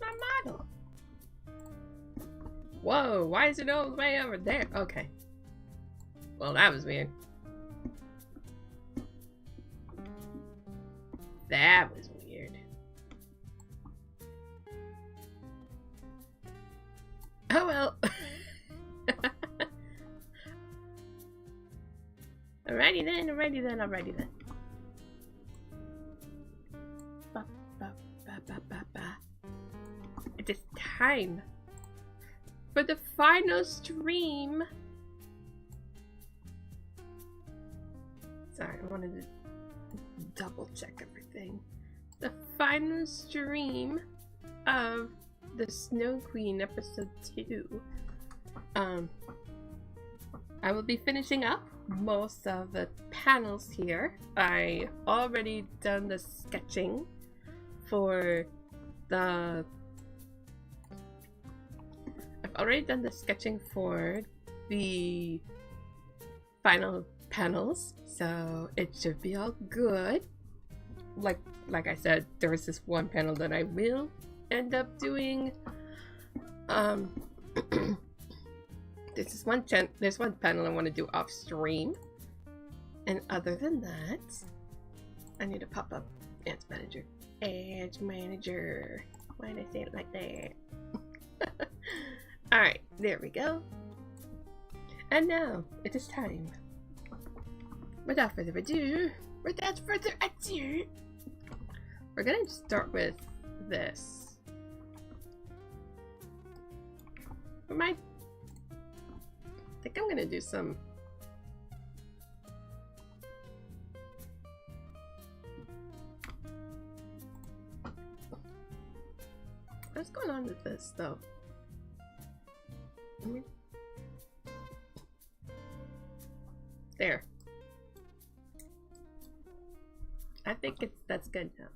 my model? Whoa, why is it all the way over there? Okay. Well, that was weird. That was weird. Oh well. Alrighty then, alrighty then, alrighty then. Ba, ba, ba, ba, ba, ba. It is time for the final stream. Sorry, I wanted to double check everything. The final stream of the Snow Queen episode 2. I will be finishing up most of the panels here. I already done the sketching for the final panels, so it should be all good. Like I said, there was this one panel that I will end up doing. There's one panel I want to do off stream, and other than that, I need to pop up Ads Manager. Ads Manager. Why did I say it like that? Alright, there we go. And now it is time. Without further ado, we're gonna start with this. I think I'm gonna do some what's going on with this though? There. I think that's good now.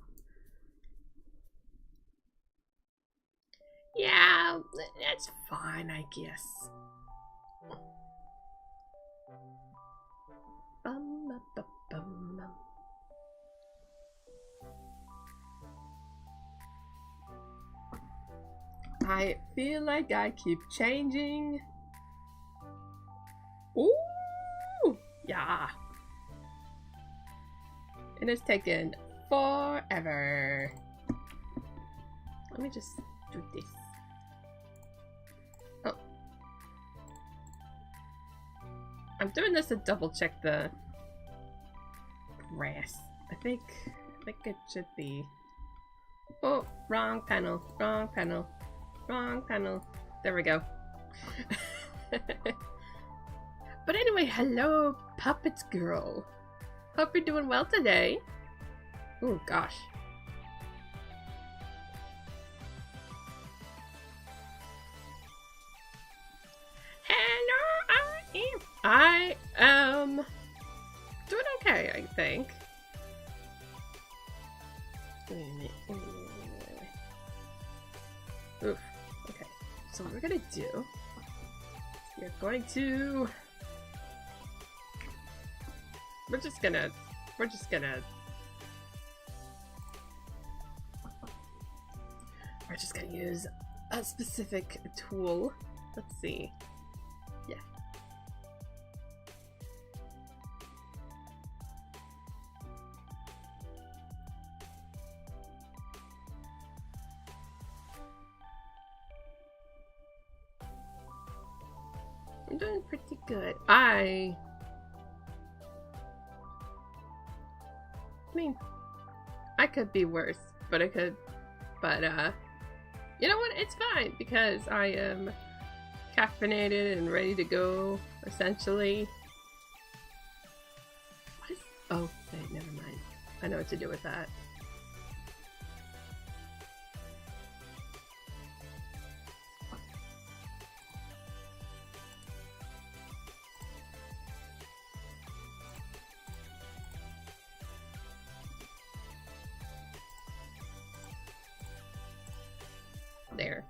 Yeah, that's fine, I guess. I feel like I keep changing. Ooh, yeah. It has taken forever. Let me just do this. Oh. I'm doing this to double check the grass. I think it should be. Oh, wrong panel, wrong panel, wrong panel. There we go. But anyway, hello, Puppet Girl. Hope you're doing well today. Oh gosh. Hello, I am doing okay, I think. Wait a minute. Oof. Okay. So what we're gonna do? We're just gonna use a specific tool. Let's see. Yeah. I'm doing pretty good. I mean, I could be worse, but you know what? It's fine because I am caffeinated and ready to go, essentially. What is... Oh, okay, never mind. I know what to do with that. There.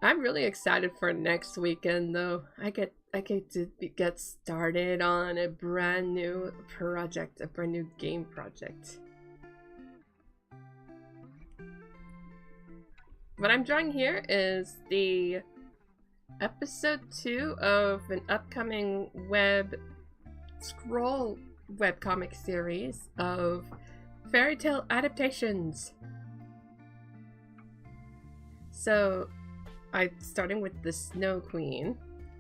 I'm really excited for next weekend though. I get I get to get started on a brand new project, a brand new game project. What I'm drawing here is the episode 2 of an upcoming scroll webcomic series of fairy tale adaptations. So I'm starting with the Snow Queen.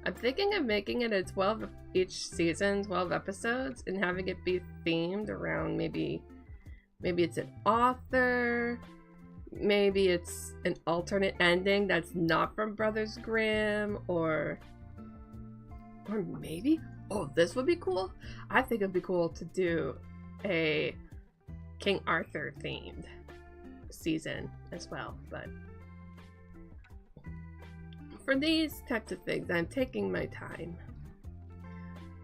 I'm thinking of making it a 12 each season, 12 episodes, and having it be themed around maybe it's an author, maybe it's an alternate ending that's not from Brothers Grimm, or maybe, oh, this would be cool. I think it'd be cool to do a King Arthur themed season as well, but for these types of things, I'm taking my time.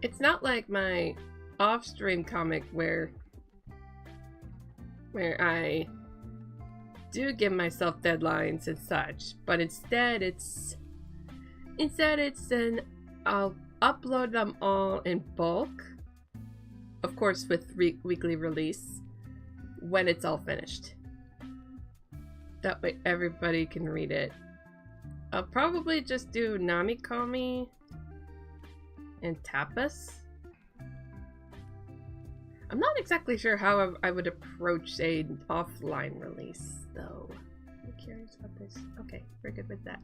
It's not like my off-stream comic where I do give myself deadlines and such, but instead it's an I'll upload them all in bulk, of course with weekly release when it's all finished. That way everybody can read it. I'll probably just do Namikomi and Tapas. I'm not exactly sure how I would approach an offline release, though. I'm curious about this. Okay, we're good with that.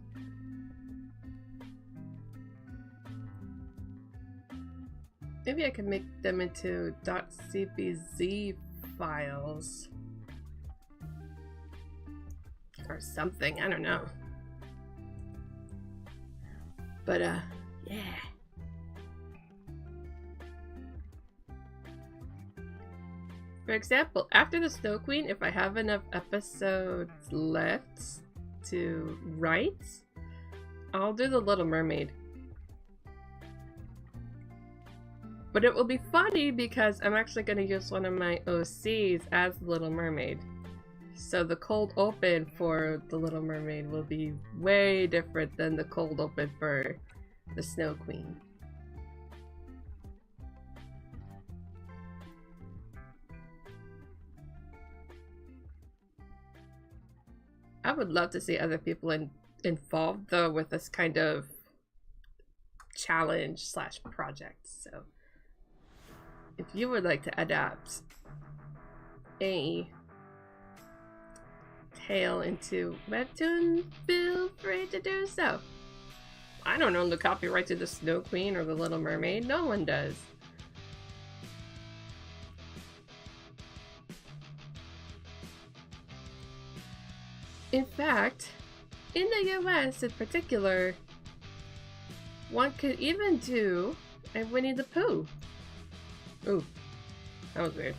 Maybe I can make them into .cpz files. Or something, I don't know. But, yeah. For example, after the Snow Queen, if I have enough episodes left to write, I'll do the Little Mermaid. But it will be funny because I'm actually going to use one of my OCs as the Little Mermaid. So the cold open for the Little Mermaid will be way different than the cold open for the Snow Queen. I would love to see other people involved though with this kind of challenge slash project. So if you would like to adapt a tale into webtoon, feel free to do so. I don't own the copyright to the Snow Queen or the Little Mermaid. No one does. In fact, in the US in particular, one could even do a Winnie the Pooh. Ooh, that was weird.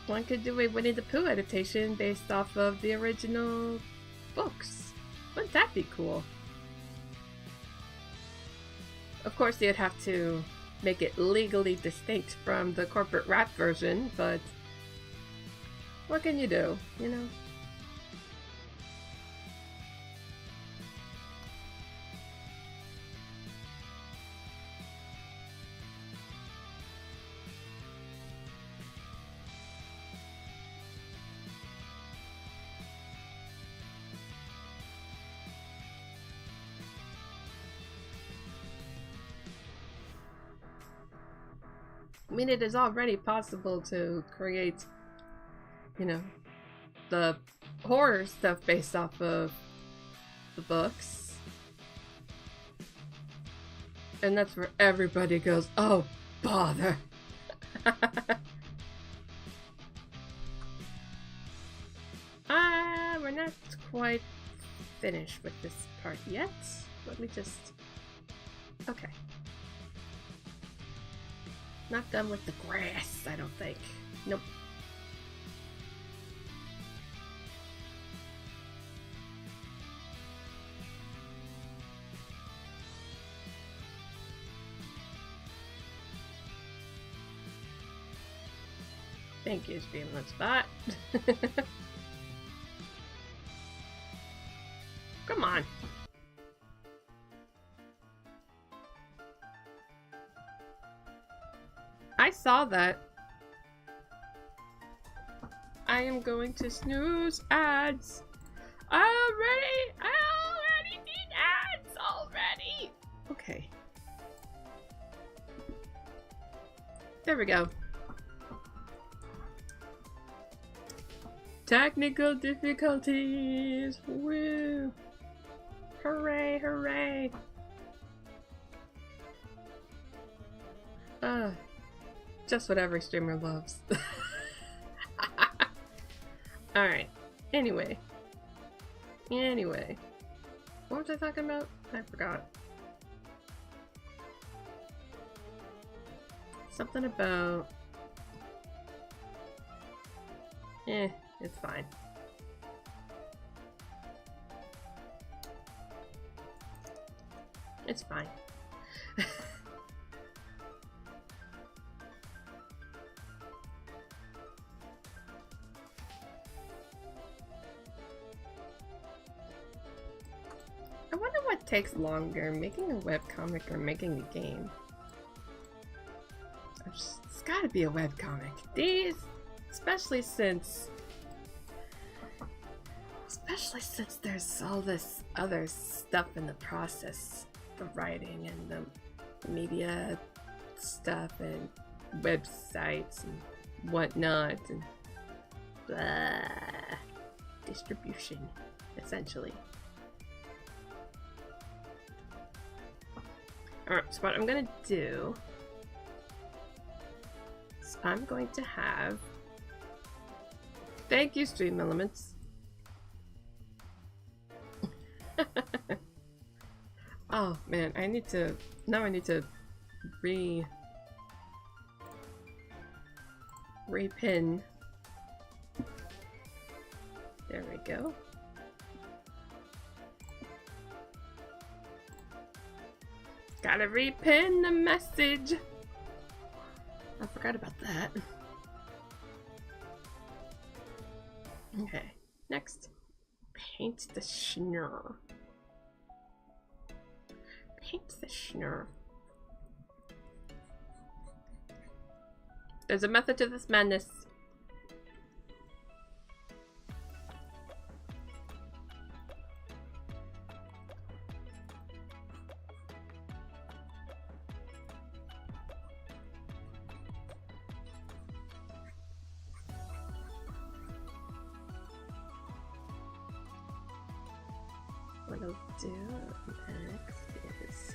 One could do a Winnie the Pooh adaptation based off of the original books. Wouldn't that be cool? Of course, you'd have to make it legally distinct from the corporate rap version, but what can you do, you know? I mean, it is already possible to create, you know, the horror stuff based off of the books. And that's where everybody goes, oh, bother. We're not quite finished with this part yet. Let me just... Okay. Not done with the grass, I don't think. Nope. Thank you, Streamlit Spot. Come on. I saw that. I am going to snooze ads. I already need ads already. Okay. There we go. Technical difficulties. Woo. Hooray, hooray. Just what every streamer loves. Alright. Anyway. What was I talking about? I forgot. Something about... it's fine. It's fine. I wonder what takes longer, making a webcomic or making a game. It's gotta be a webcomic. These, especially since there's all this other stuff in the process, the writing and the media stuff and websites and whatnot and blah, distribution, essentially. Alright, so what I'm gonna do is I'm going to have... Thank you, Stream Elements. Oh man, I need to repin. There we go. Gotta repin the message. I forgot about that. Okay, next. Paint the schnoor. Paint the schnoor. There's a method to this madness. What I'll do next is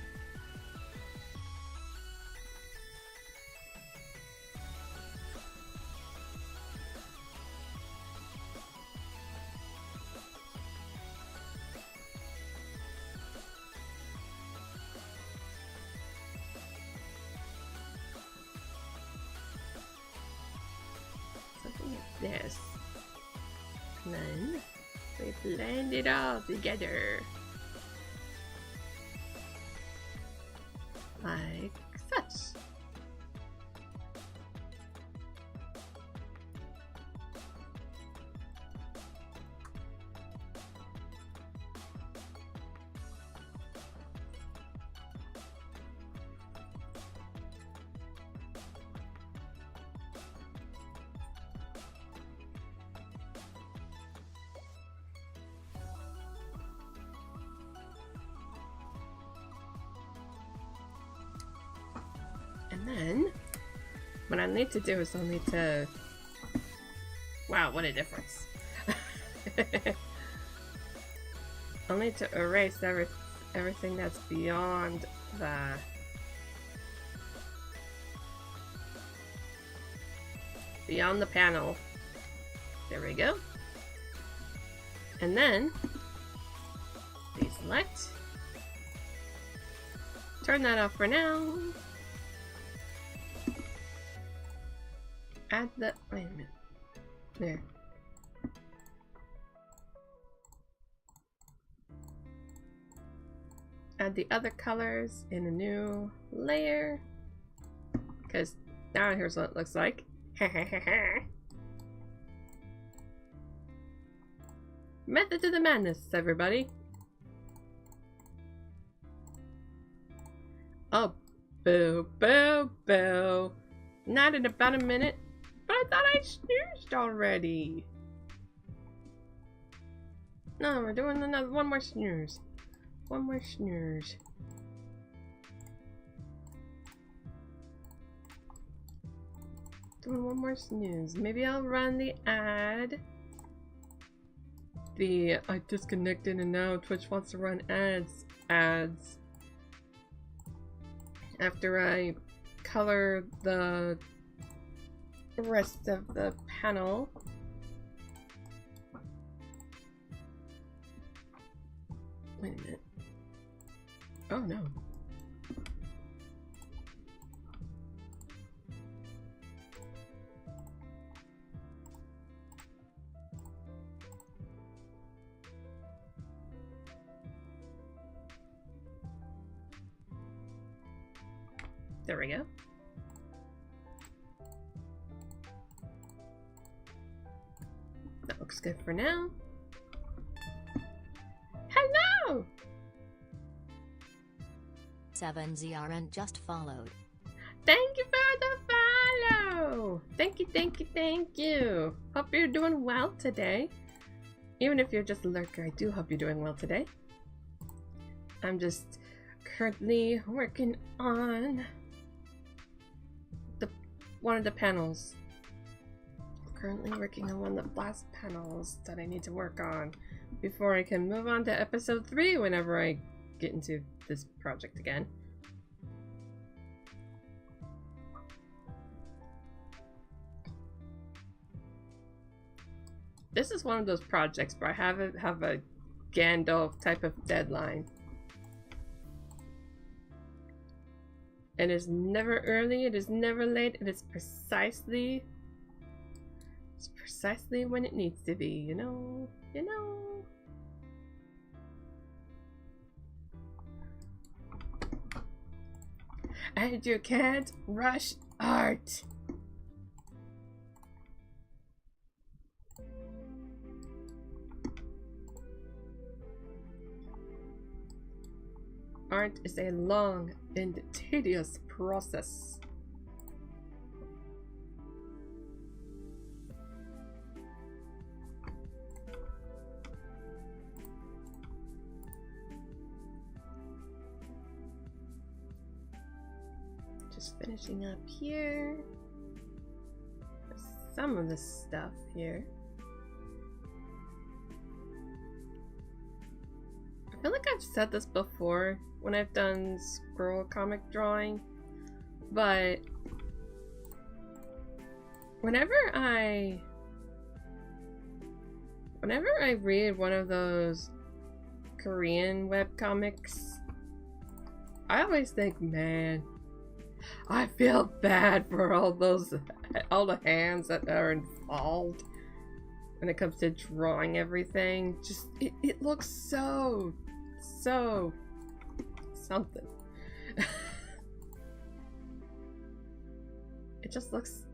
something like this, and then we blend it all together like such. And then, what I need to do is I'll need to... Wow, what a difference. I'll need to erase everything that's beyond the panel. There we go. And then, deselect. Turn that off for now. Add the... wait a minute. There. Add the other colors in a new layer. Because now here's what it looks like. Method to the madness, everybody. Oh, boo, boo, boo. Not in about a minute. But I thought I snoozed already. No, we're doing one more snooze. One more snooze. Doing one more snooze. Maybe I'll run the ad. I disconnected and now Twitch wants to run ads. After I color the rest of the panel. Wait a minute. Oh no. There we go. That looks good for now. Hello! 7ZRN just followed. Thank you for the follow! Thank you, thank you, thank you. Hope you're doing well today. Even if you're just a lurker, I do hope you're doing well today. I'm just currently working on one of the panels. Currently working on one of the last panels that I need to work on before I can move on to episode 3 whenever I get into this project again. This is one of those projects where I have a Gandalf type of deadline. It is never early, it is never late, it is precisely when it needs to be, you know? You know? And you can't rush art! Art is a long and tedious process. Just finishing up here. Some of the stuff here. I feel like I've said this before when I've done scroll comic drawing, but whenever I read one of those Korean webcomics, I always think, man, I feel bad for all the hands that are involved when it comes to drawing everything. Just it looks so something. It just looks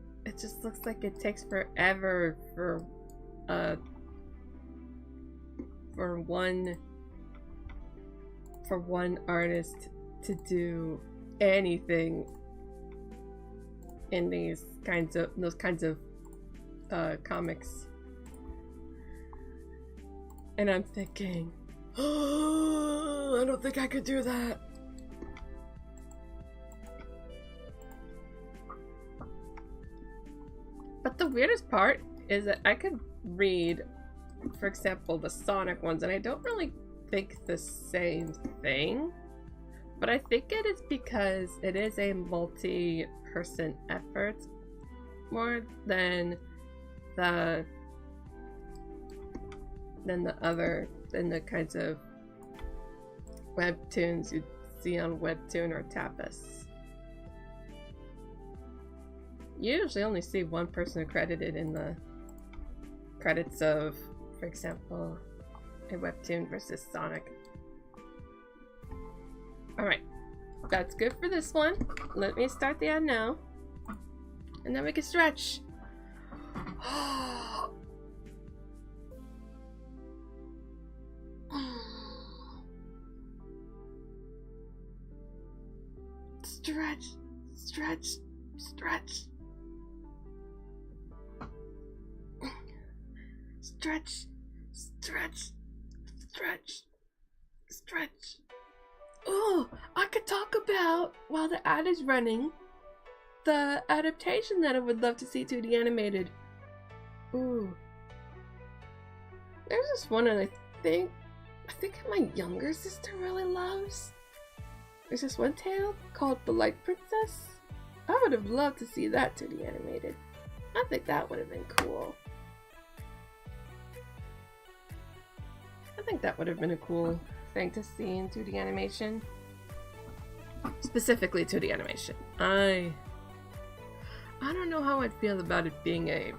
like it takes forever for one artist to do anything in those kinds of comics. And I'm thinking, oh, I don't think I could do that. But the weirdest part is that I could read, for example, the Sonic ones, and I don't really think the same thing. But I think it is because it is a multi-person effort more than the kinds of webtoons you'd see on Webtoon or Tapas. You usually only see one person credited in the credits of, for example, a Webtoon versus Sonic. Alright, that's good for this one. Let me start the ad now. And then we can stretch. Stretch, stretch, stretch. stretch, stretch, stretch, stretch. Oh, I could talk about, while the ad is running, the adaptation that I would love to see 2D animated. Ooh. There's this one that I think my younger sister really loves. There's this one tale called The Light Princess. I would have loved to see that 2D animated. I think that would have been cool. I think that would have been a cool thing to see in 2D animation. Specifically 2D animation. I don't know how I'd feel about it being a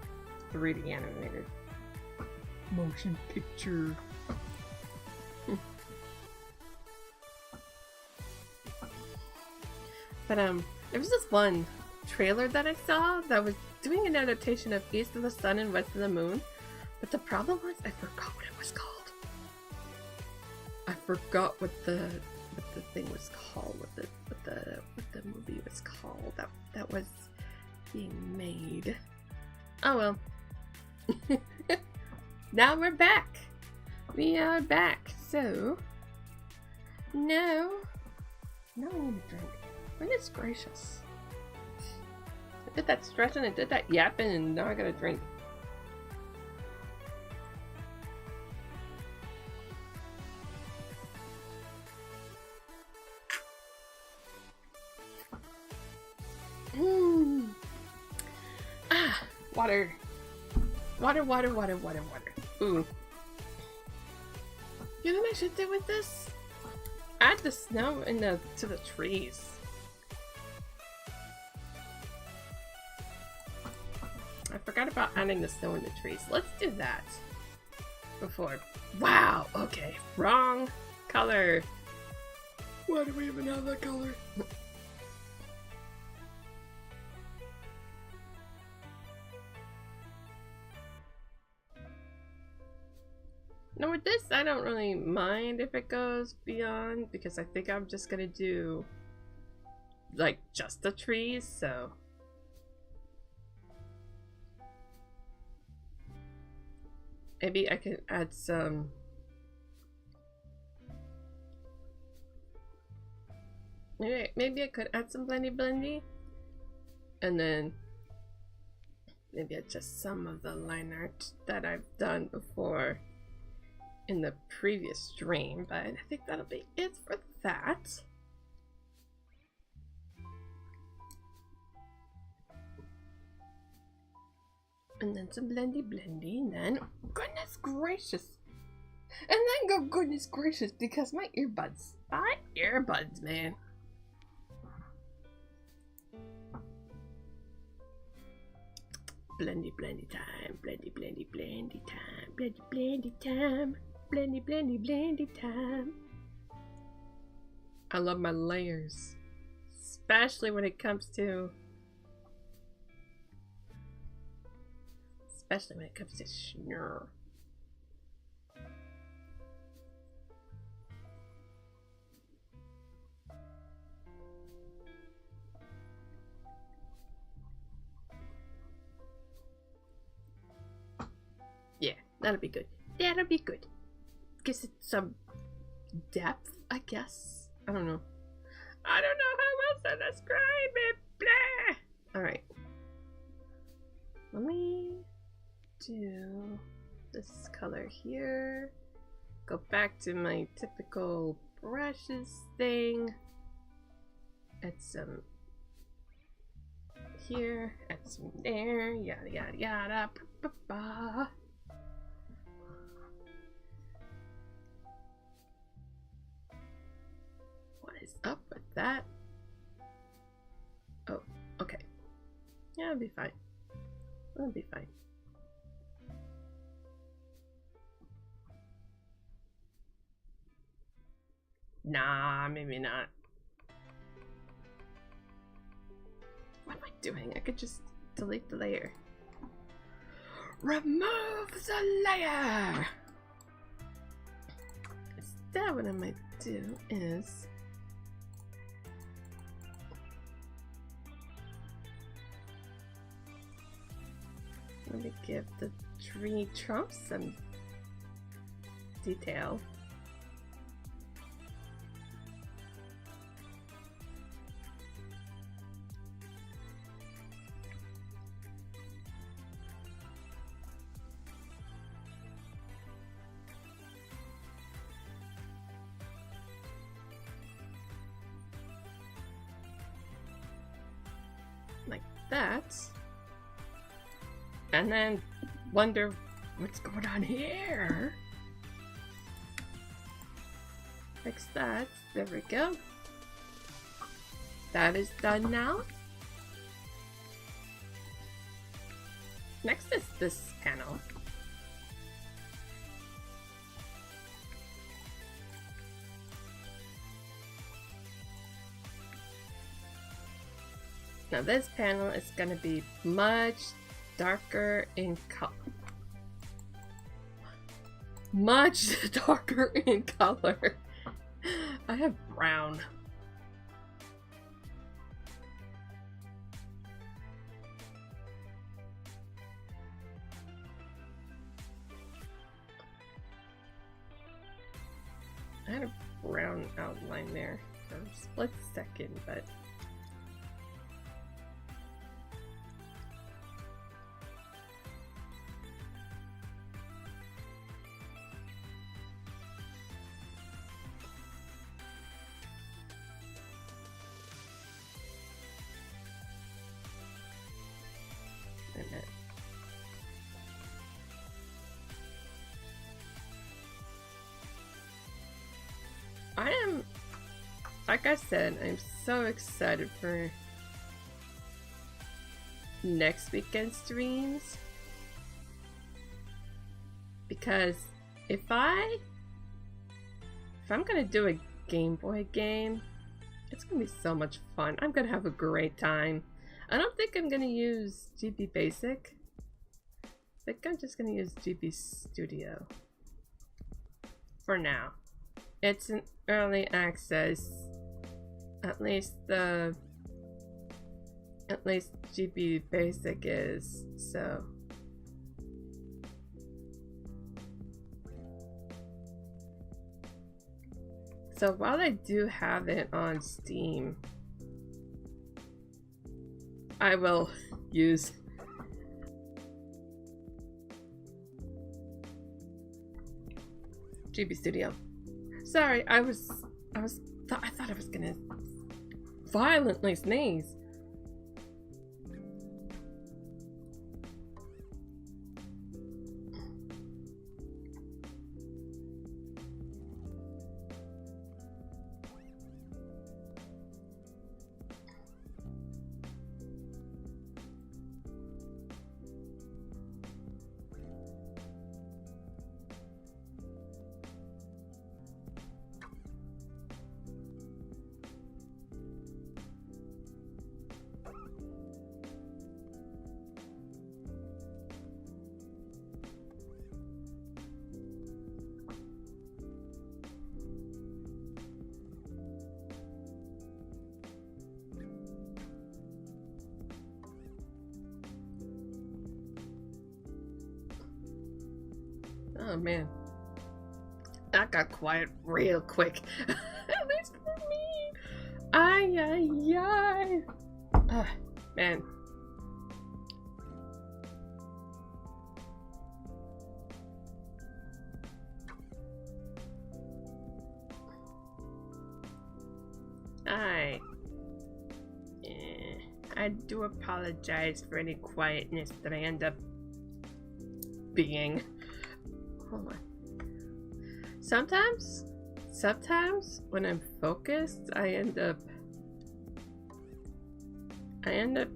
3D animated motion picture. But there was this one trailer that I saw that was doing an adaptation of East of the Sun and West of the Moon, but the problem was I forgot what it was called. I forgot what the thing was called, what the movie was called that was being made. Oh well. Now we're back. We are back. So no I need a drink. Goodness gracious. I did that stretching, I did that yapping, and now I got a drink. Water. Water. Ooh. You know what I should do with this? Add the snow to the trees. I forgot about adding the snow in the trees. Let's do that. Before. Wow! Okay. Wrong color. Why do we even have that color? Now with this, I don't really mind if it goes beyond, because I think I'm just gonna do like just the trees, so maybe I could add some maybe I could add some blendy and then maybe adjust some of the line art that I've done before in the previous stream, but I think that'll be it for that. And then some blendy, and then goodness gracious, and then go goodness gracious because my earbuds, man. Blendy time, blendy time, blendy time. I love my layers, especially when it comes to schnurr. Yeah, that'll be good. That'll be good. Gives it some depth, I guess. I don't know. I don't know how else to describe it. Blah. Alright. Let me do this color here. Go back to my typical brushes thing. Add some here. Add some there. Yada yada yada. Ba, ba, ba. What is up with that? Oh, okay. Yeah, it'll be fine. It'll be fine. Nah, maybe not. What am I doing? I could just delete the layer. Remove the layer! Instead, what I might do is let me give the tree trumps some detail. Like that. And then wonder what's going on here. Fix that. There we go. That is done now. Next is this panel. Now this panel is going to be much darker in color. Much darker in color. I have brown. I had a brown outline there for a split second, but I am, like I said, I'm so excited for next weekend's streams, because if I'm gonna do a Game Boy game, it's gonna be so much fun. I'm gonna have a great time. I don't think I'm gonna use GB Basic. I think I'm just gonna use GB Studio for now. It's an early access, at least GB Basic is, so. So while I do have it on Steam, I will use GB Studio. Sorry, I thought I was gonna violently sneeze. Oh man, that got quiet real quick. At least for me. Ay, ay, ay. Man. I do apologize for any quietness that I end up being. Hold on. Sometimes when I'm focused, I end up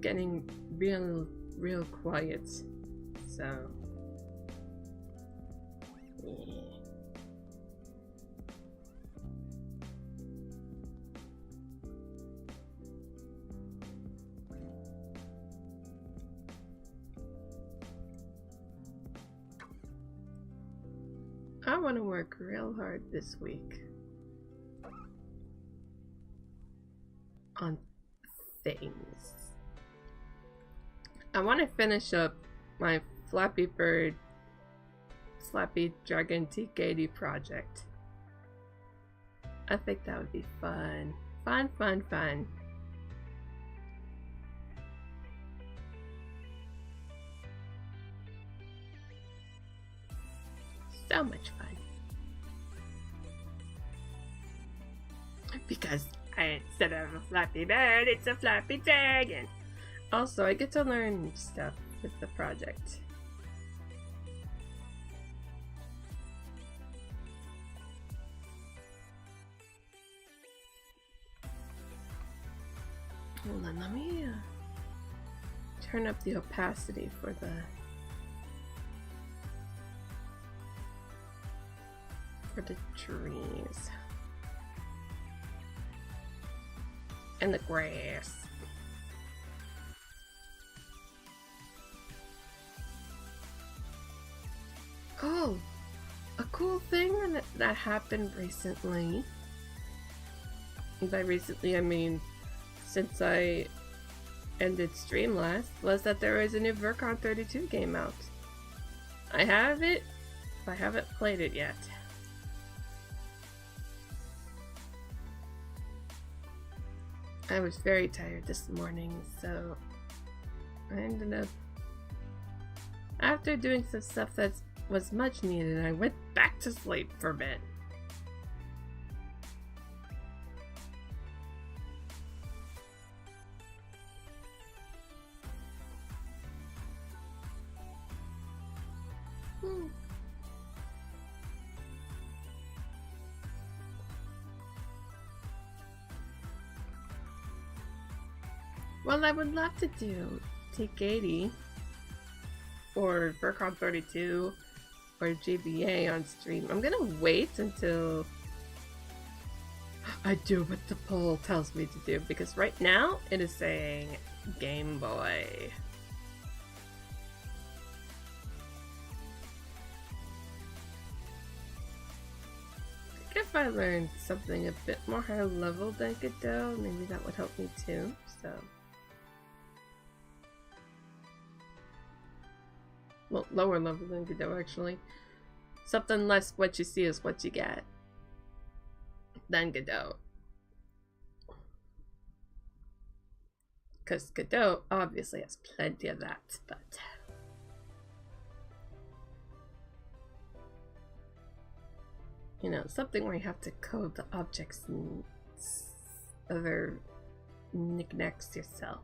getting real quiet. So yeah. I want to work real hard this week on things. I want to finish up my Flappy Bird Flappy Dragon TKD project. I think that would be fun. Fun, fun, fun. So much fun. Because instead of a Flappy Bird, it's a Flappy Dragon. Also, I get to learn stuff with the project. Hold on, let me turn up the opacity for the trees and the grass. Oh, a cool thing that happened recently. And by recently, I mean since I ended stream last, was that there is a new Vercon 32 game out. I have it, but I haven't played it yet. I was very tired this morning, so I ended up, after doing some stuff that was much needed, I went back to sleep for a bit. Well, I would love to do Take 80 or Vercon 32 or GBA on stream. I'm gonna wait until I do what the poll tells me to do, because right now it is saying Game Boy. I think if I learned something a bit more higher level than Godot, maybe that would help me too, so. Well, lower level than Godot, actually. Something less what you see is what you get than Godot. Because Godot obviously has plenty of that, but... you know, something where you have to code the objects and other knickknacks yourself.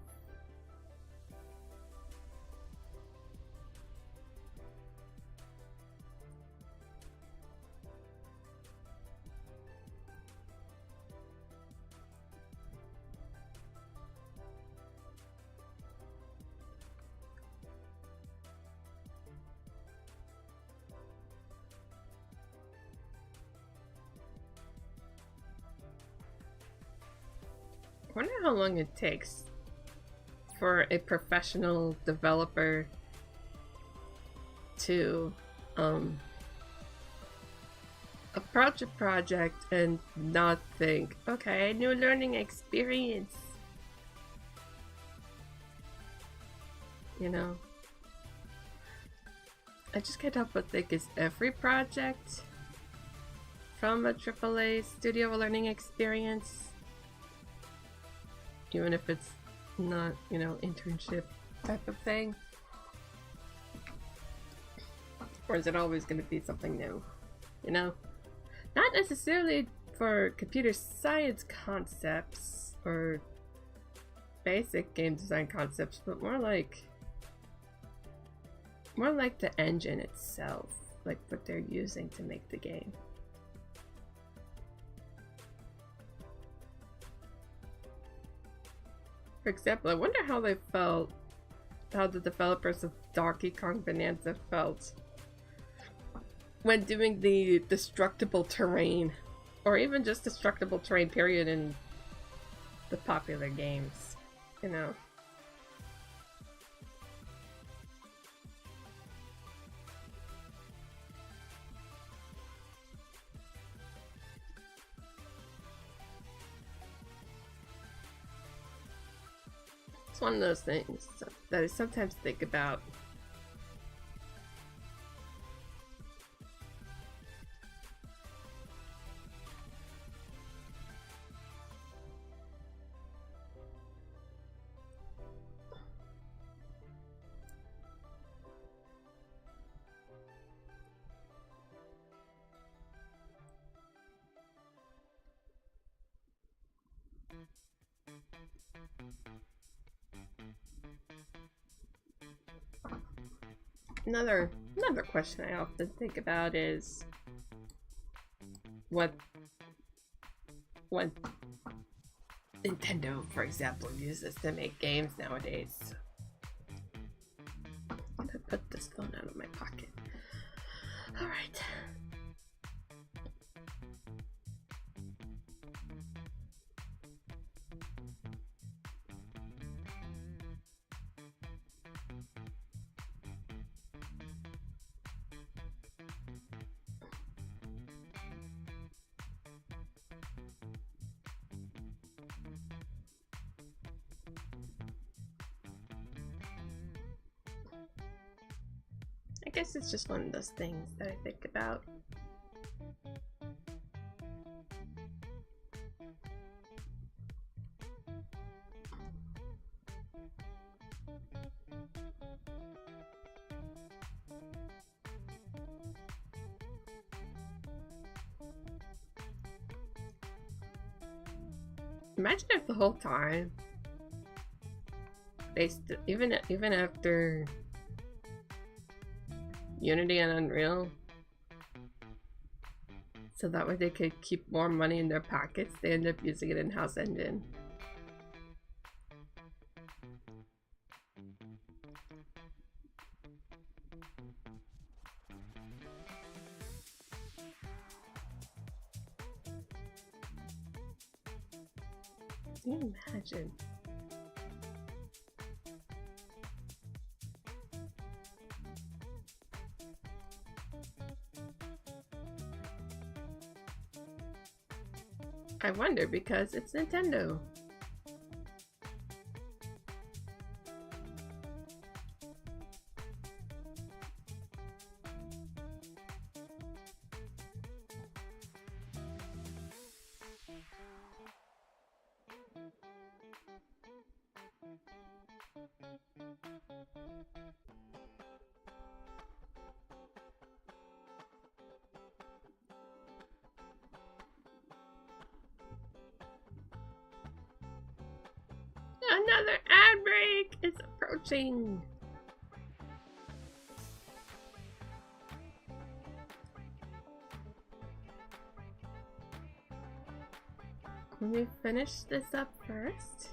I wonder how long it takes for a professional developer to approach a project and not think, okay, new learning experience. You know? I just can't help but think, is every project from a AAA studio a learning experience? Even if it's not, you know, internship type of thing? Or is it always going to be something new? You know? Not necessarily for computer science concepts or basic game design concepts, but more like the engine itself, like what they're using to make the game. For example, I wonder how they felt, how the developers of Donkey Kong Bonanza felt when doing the destructible terrain, or even just destructible terrain period in the popular games, you know. It's one of those things that I sometimes think about. Another question I often think about is what Nintendo, for example, uses to make games nowadays. I'm gonna put this phone out of my pocket. Alright. I guess it's just one of those things that I think about. Imagine if the whole time they even after Unity and Unreal, so that way they could keep more money in their pockets, they end up using an in-house engine. Can you imagine? I wonder because it's Nintendo. Another ad break is approaching. Let me finish this up first.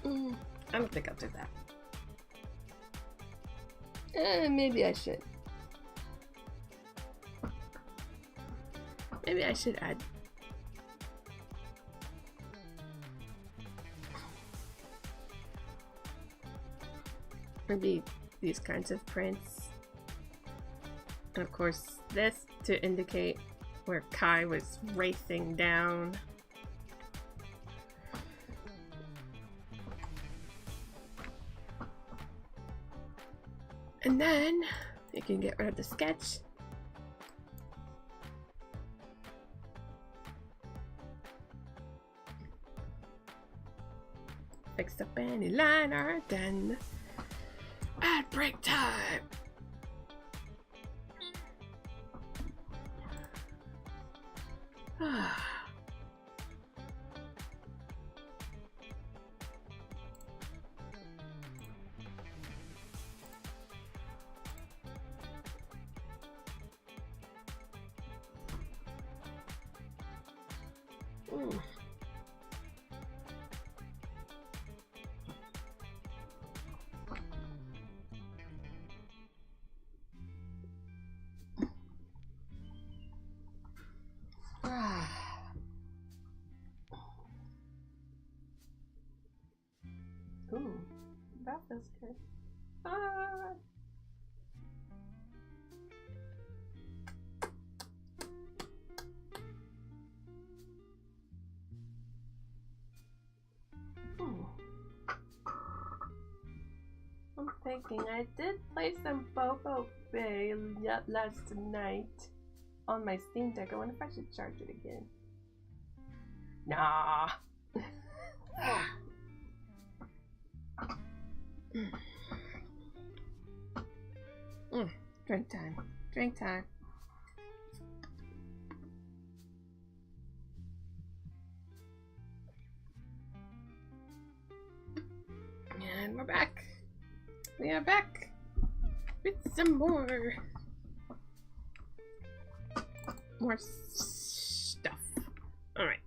I don't think I'll do that. Maybe I should. Maybe I should add. Maybe these kinds of prints. And of course this to indicate where Kai was racing down. And then you can get rid of the sketch. Fix the panty liner, then ad break time. Ooh, that feels good. I'm thinking I did play some Bobo Bay last night on my Steam Deck. I wonder if I should charge it again. Nah. Drink time. Drink time. And we're back. We are back with some more stuff. All right.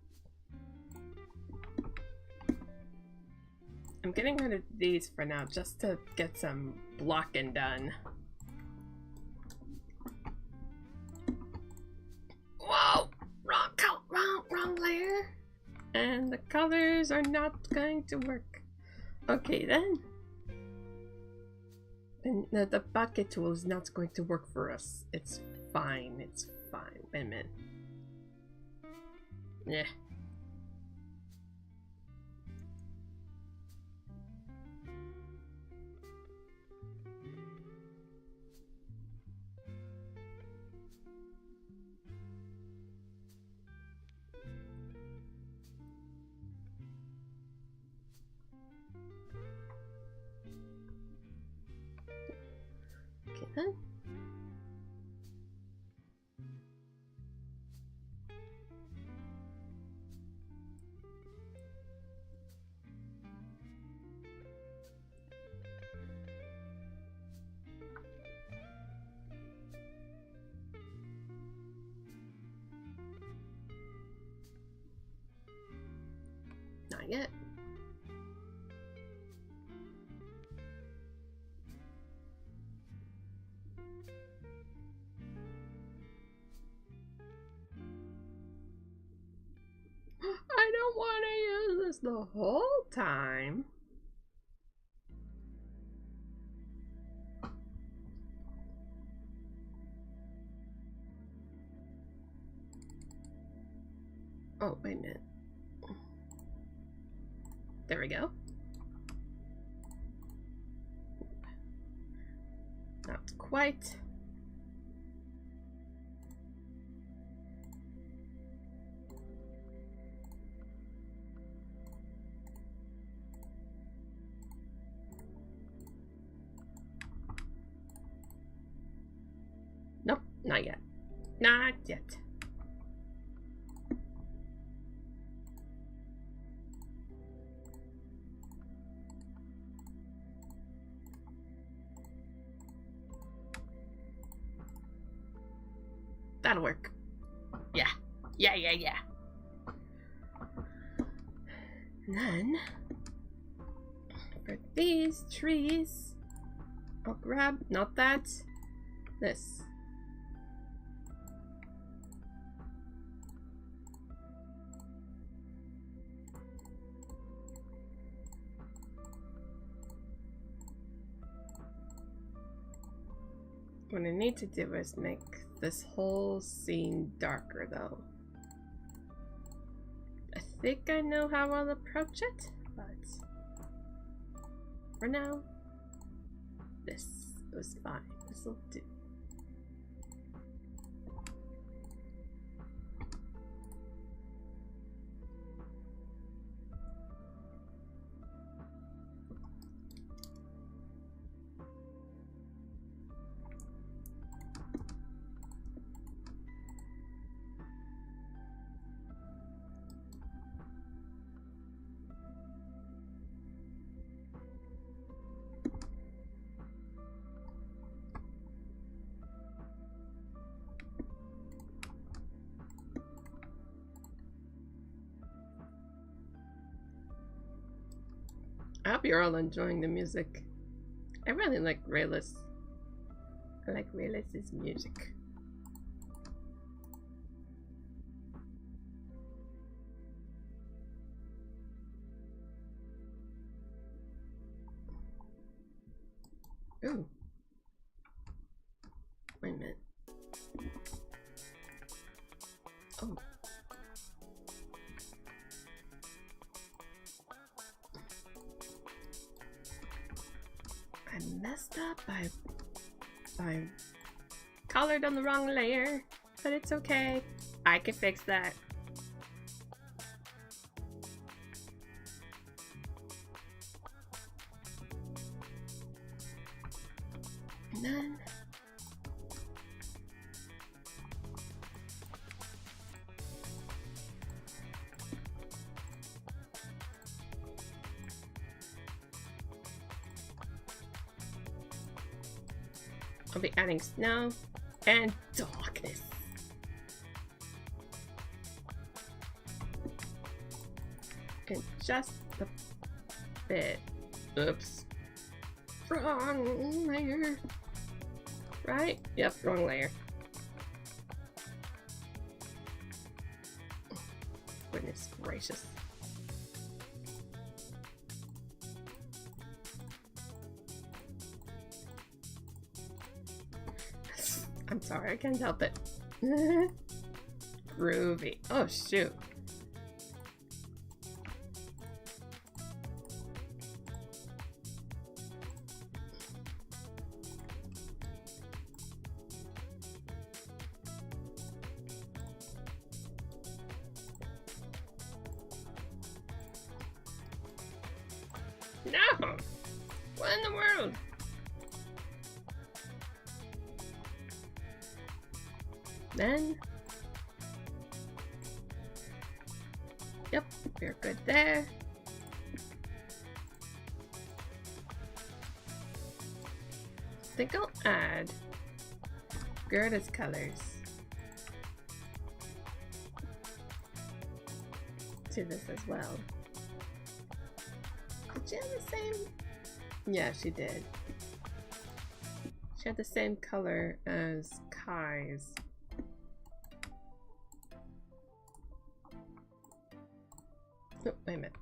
I'm getting rid of these for now just to get some blocking done. Whoa! Wrong layer. And the colors are not going to work. Okay then. And the bucket tool is not going to work for us. It's fine. It's fine. Wait a minute. Yeah. Okay then. Not yet. I don't want to use this the whole time. Oh, wait a minute. There we go. Not quite. Nope, not yet. Not yet. That'll work. Yeah. Yeah. And then, for these trees, I'll grab, not that, this. What I need to do is make this whole scene darker, though. I think I know how I'll approach it, but for now, this was fine. This'll do. I hope you're all enjoying the music. I really like Raylis. I like Raylis' music. Ooh. Wait a minute. Oh. I messed up. I colored on the wrong layer, but it's okay. I can fix that. And then I'll be adding snow and darkness. And just a bit. Oops. Wrong layer. Right? Yep, wrong layer. Goodness gracious. I'm sorry, I can't help it. Groovy. Oh, shoot. No! What in the world? Then, yep, we're good there. I think I'll add Gerda's colors to this as well. Did she have the same? Yeah, she did. She had the same color as Kai's. Oh, wait a minute.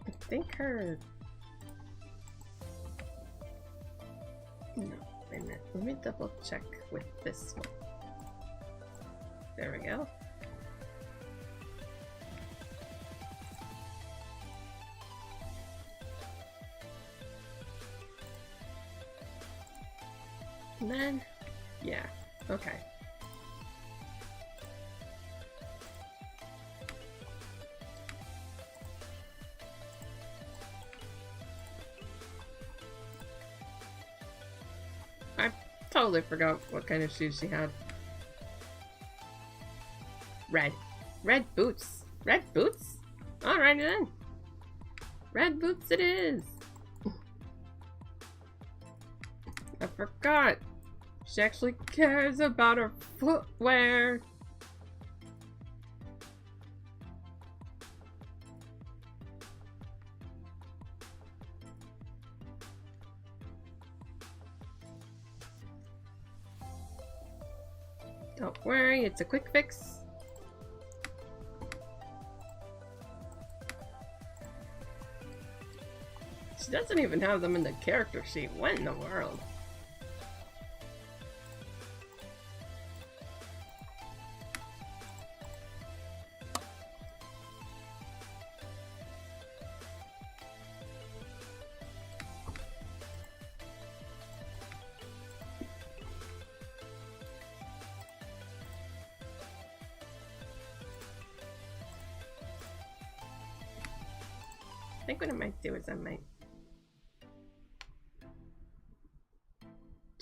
I think her... No, wait a minute. Let me double check with this one. There we go. And then, yeah, okay. I totally forgot what kind of shoes she had. Red. Red boots. Red boots? Alright then. Red boots it is. I forgot. She actually cares about her footwear. Don't worry, it's a quick fix. She doesn't even have them in the character sheet. What in the world? I think what I might do is I might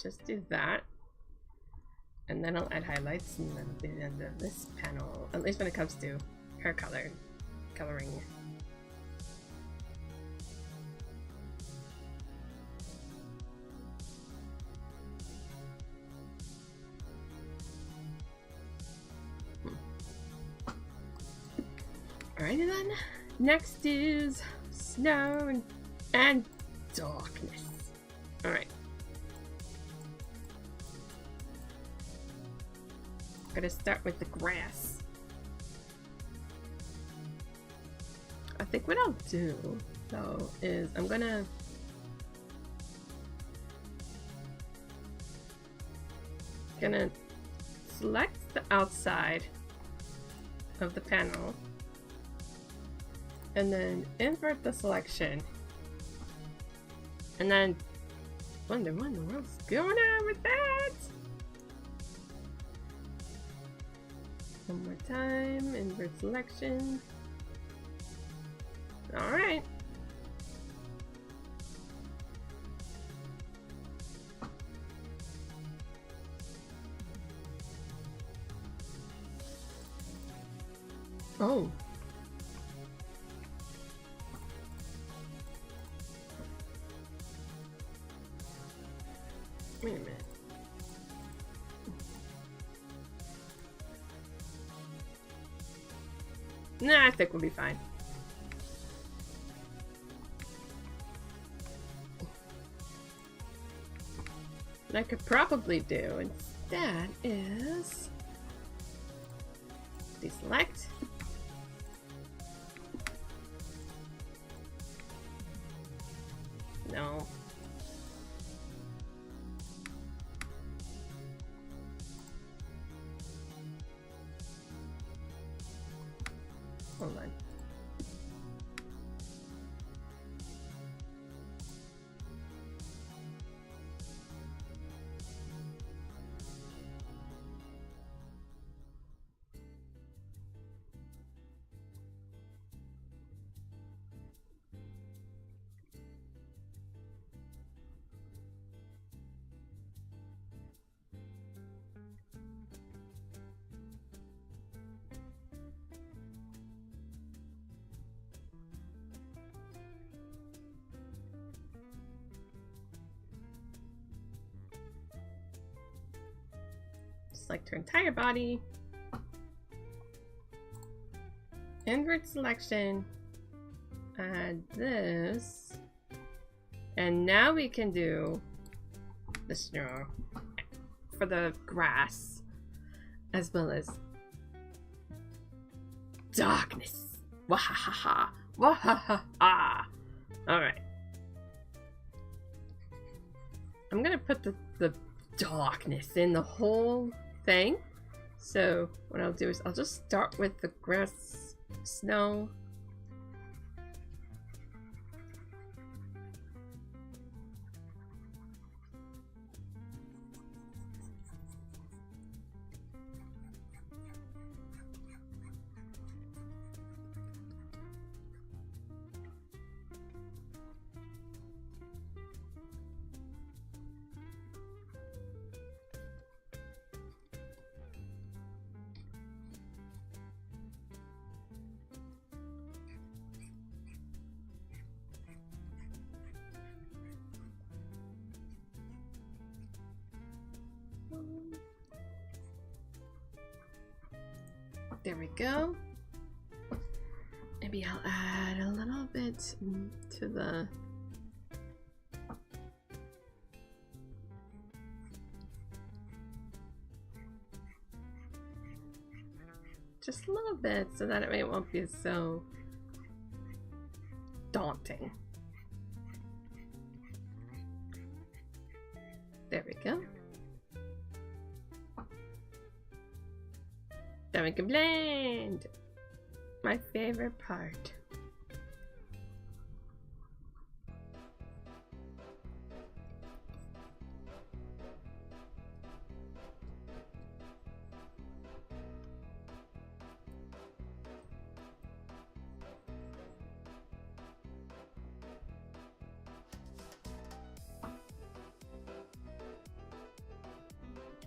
just do that, and then I'll add highlights and then the end of this panel, at least when it comes to hair coloring. Alrighty then, next is snow and darkness. Alright. Gotta start with the grass. I think what I'll do though is I'm gonna select the outside of the panel and then invert the selection, and then wonder what in the world's going on with that. One more time, invert selection. All right. Oh. Wait a minute. Nah, I think we'll be fine. What I could probably do instead is deselect. No. Hold on. Select her entire body. Invert selection. Add this. And now we can do the snow for the grass, as well as darkness. Wahahaha. Wahahaha. Alright. I'm gonna put the darkness in the whole thing. So what I'll do is I'll just start with the grass, snow. There we go. Maybe I'll add a little bit to the just a little bit so that it won't be so daunting. There we go. Then we can blend. My favorite part.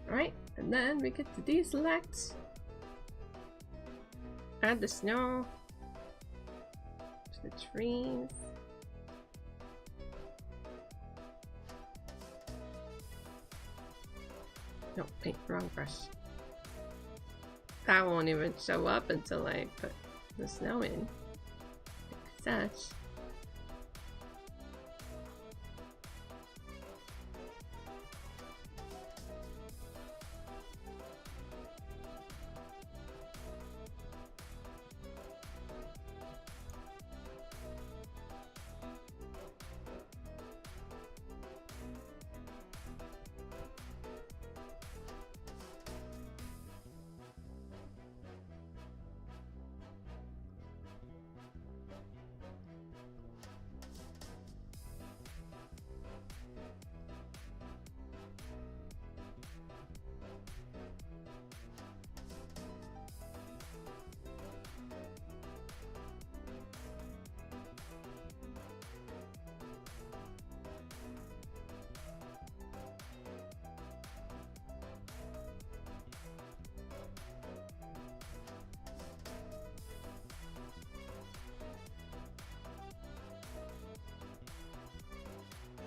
Alright, and then we get to deselect. Add the snow to the trees. No, paint, wrong brush. That won't even show up until I put the snow in. Like such.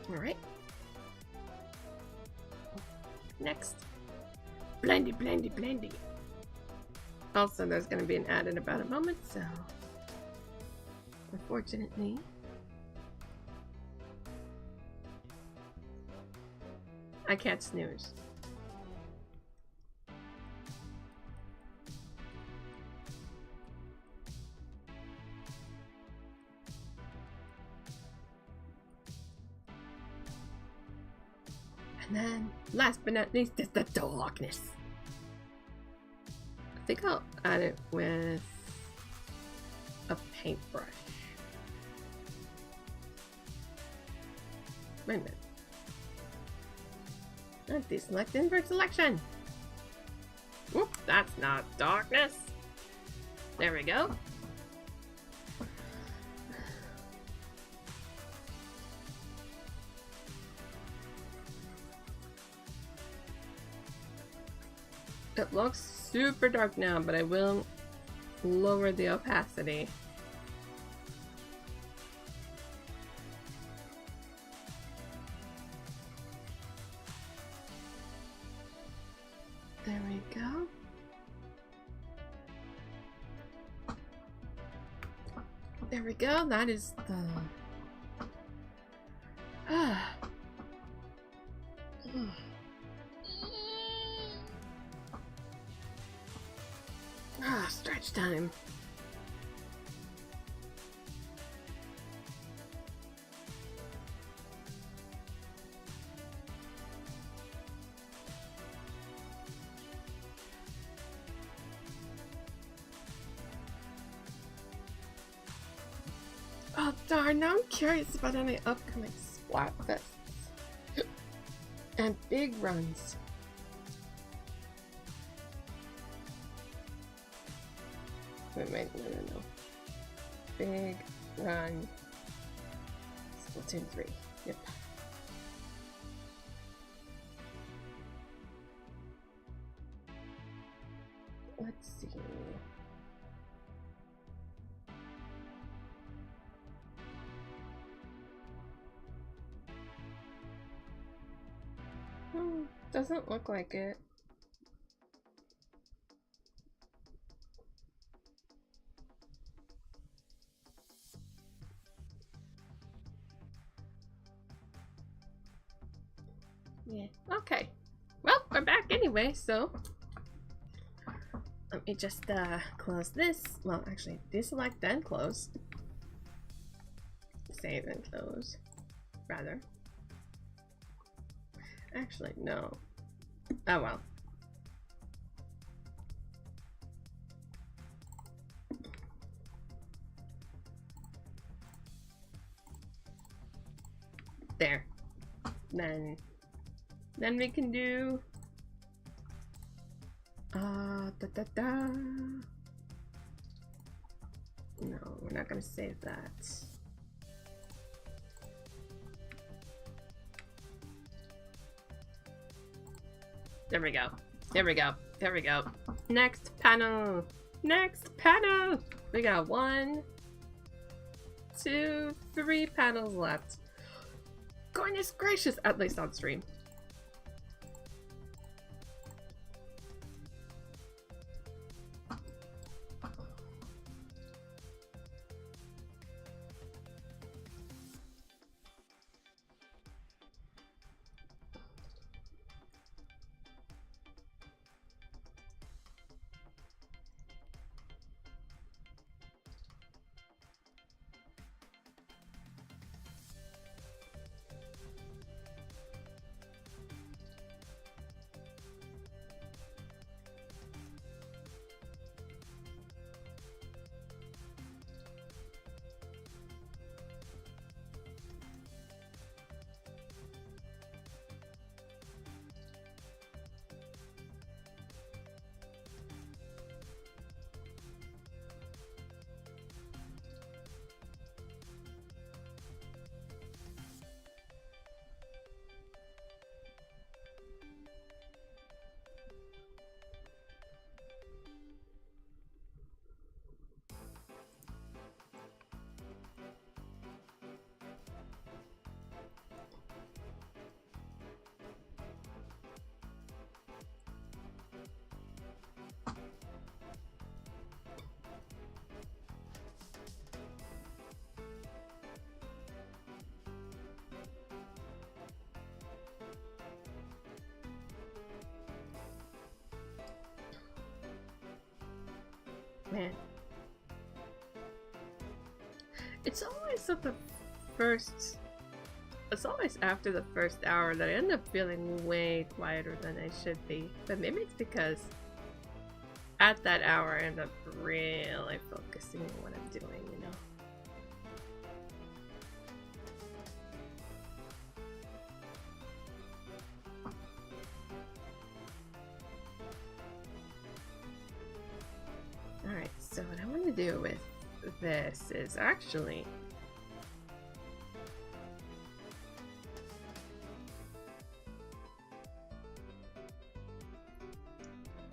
Alright. Next. Blendy, blendy, blendy. Also, there's going to be an ad in about a moment, so unfortunately, I can't snooze. And then, last but not least, is the darkness. I think I'll add it with a paintbrush. Wait a minute. Not deselect invert selection. Whoop, that's not darkness. There we go. It looks super dark now, but I will lower the opacity. There we go. There we go. That is the stretch time. Oh darn, now I'm curious about any upcoming Splat Fests and big runs. Wait, no. Big run. Splatoon 3. Yep. Let's see. Doesn't look like it. Yeah, okay. Well, we're back anyway, so let me just close this. Well, actually, deselect then close. Save and close, rather. Actually, no. Oh well. There. Then we can do No, we're not gonna save that. There we go. There we go. There we go. Next panel. Next panel. We got 1, 2, 3 panels left. Goodness gracious, at least on stream. Man. It's always at the first... It's always after the first hour that I end up feeling way quieter than I should be. But maybe it's because at that hour I end up really focusing on what I'm doing, you know? Alright, so what I want to do with this is actually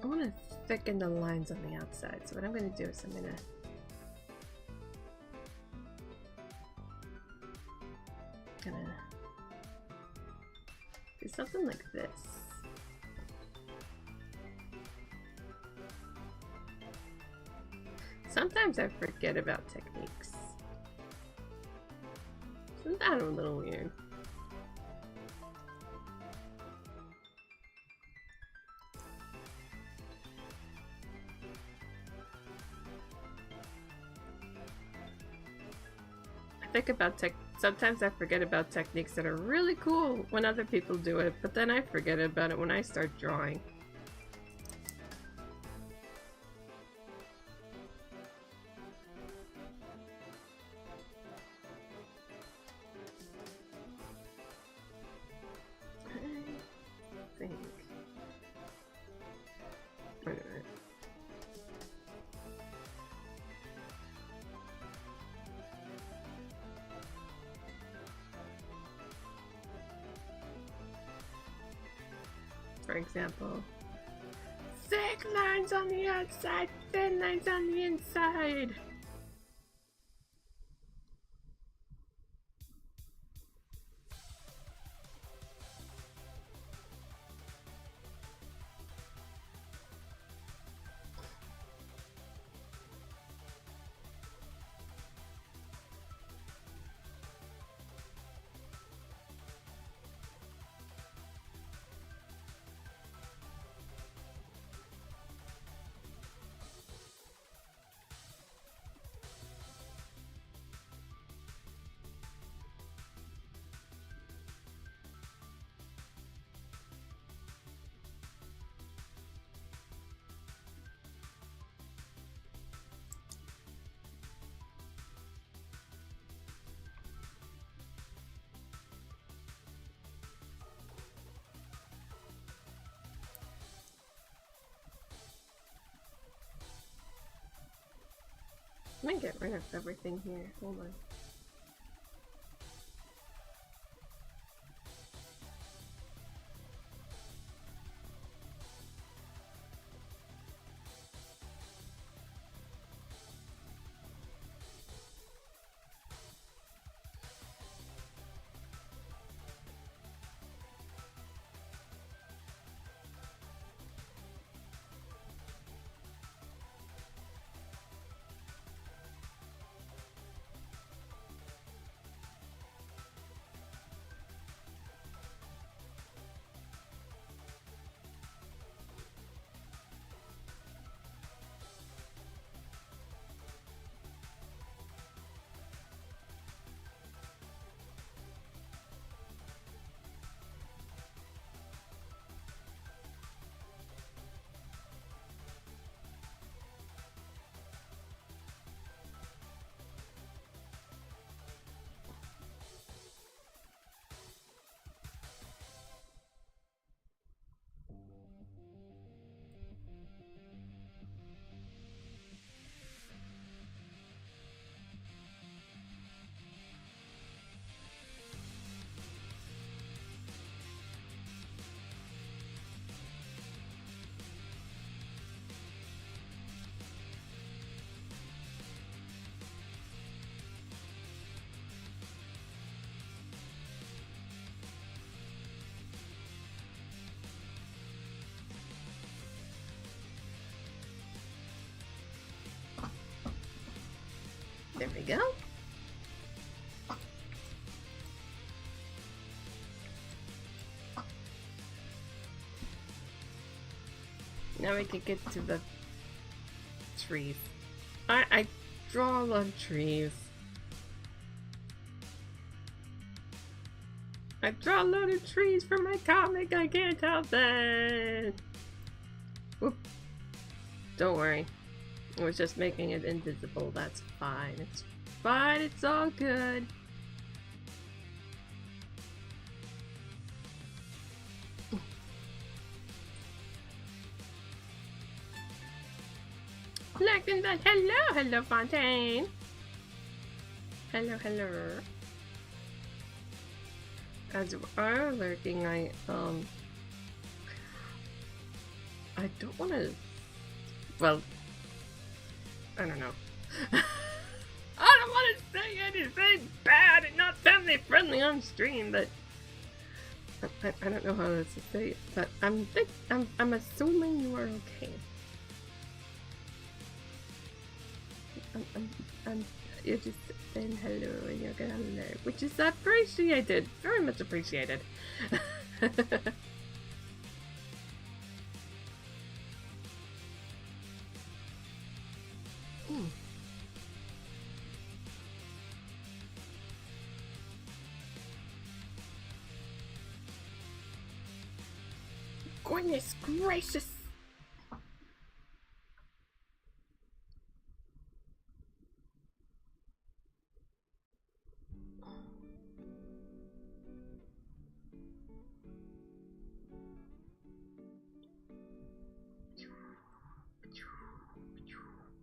I want to thicken the lines on the outside. So what I'm going to do is I'm going to do something like this. Sometimes I forget about techniques. Isn't that a little weird? Sometimes I forget about techniques that are really cool when other people do it, but then I forget about it when I start drawing. For example, thick lines on the outside, thin lines on the inside. I'm gonna get rid of everything here. Hold on. There we go. Now we can get to the trees. I draw a lot of trees. I draw a lot of trees for my comic, I can't help it! Whoop. Don't worry. I was just making it invisible, that's fine. It's fine, it's all good. Lurking, but hello, Fontaine. Hello. As you are lurking, I don't want to. Well, I don't know. I don't want to say anything bad and not family friendly on stream, but I don't know how to say it. But I'm assuming you are okay. You're just saying hello and you're gonna lurk, which is appreciated, very much appreciated. Goodness gracious!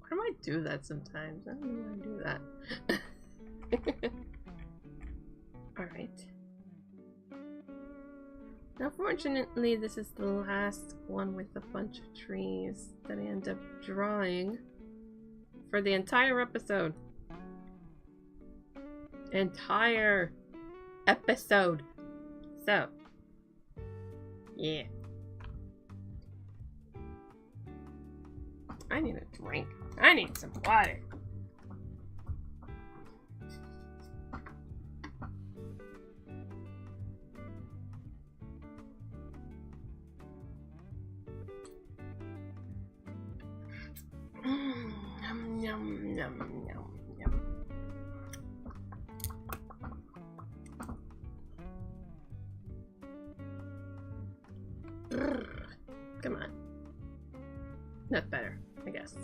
Why do I do that sometimes? I don't know why I do that. Alright. Now fortunately this is the last one with a bunch of trees that I end up drawing for the entire episode. Entire episode. So, yeah. I need a drink. I need some water. Yum, yum, yum, yum, yum. Come on. That's better, I guess.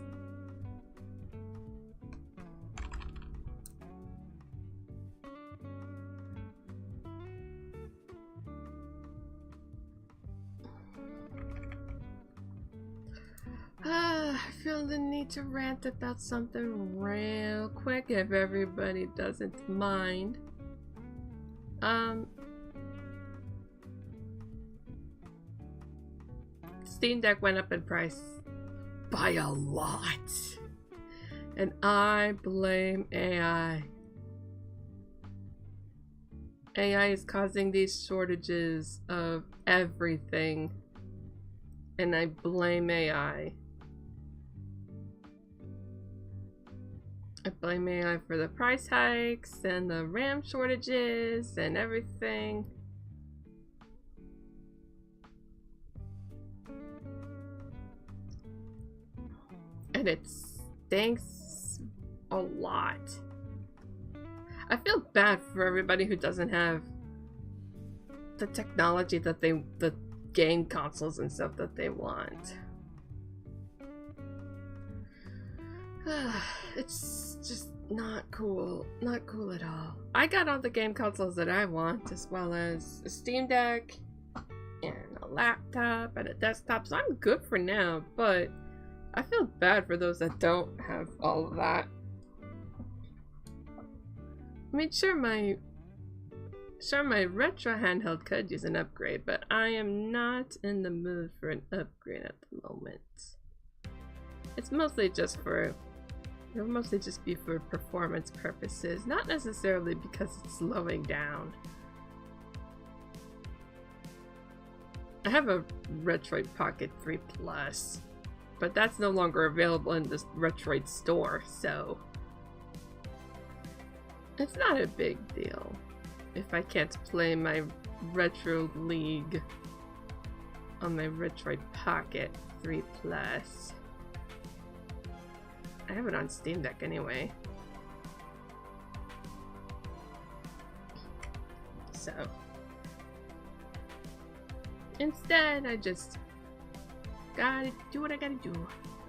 I feel the need to rant about something real quick if everybody doesn't mind. Steam Deck went up in price by a lot. And I blame AI. AI is causing these shortages of everything. And I blame AI. I blame AI for the price hikes and the RAM shortages and everything. And it stinks a lot. I feel bad for everybody who doesn't have the technology that the game consoles and stuff that they want. It's just not cool. Not cool at all. I got all the game consoles that I want, as well as a Steam Deck and a laptop and a desktop, so I'm good for now, but I feel bad for those that don't have all of that. I mean, sure my retro handheld could use an upgrade, but I am not in the mood for an upgrade at the moment. It's mostly just for, it'll mostly just be for performance purposes, not necessarily because it's slowing down. I have a Retroid Pocket 3 Plus, but that's no longer available in the Retroid store, so it's not a big deal if I can't play my Retro League on my Retroid Pocket 3 Plus. I have it on Steam Deck anyway. So instead, I just gotta do what I gotta do.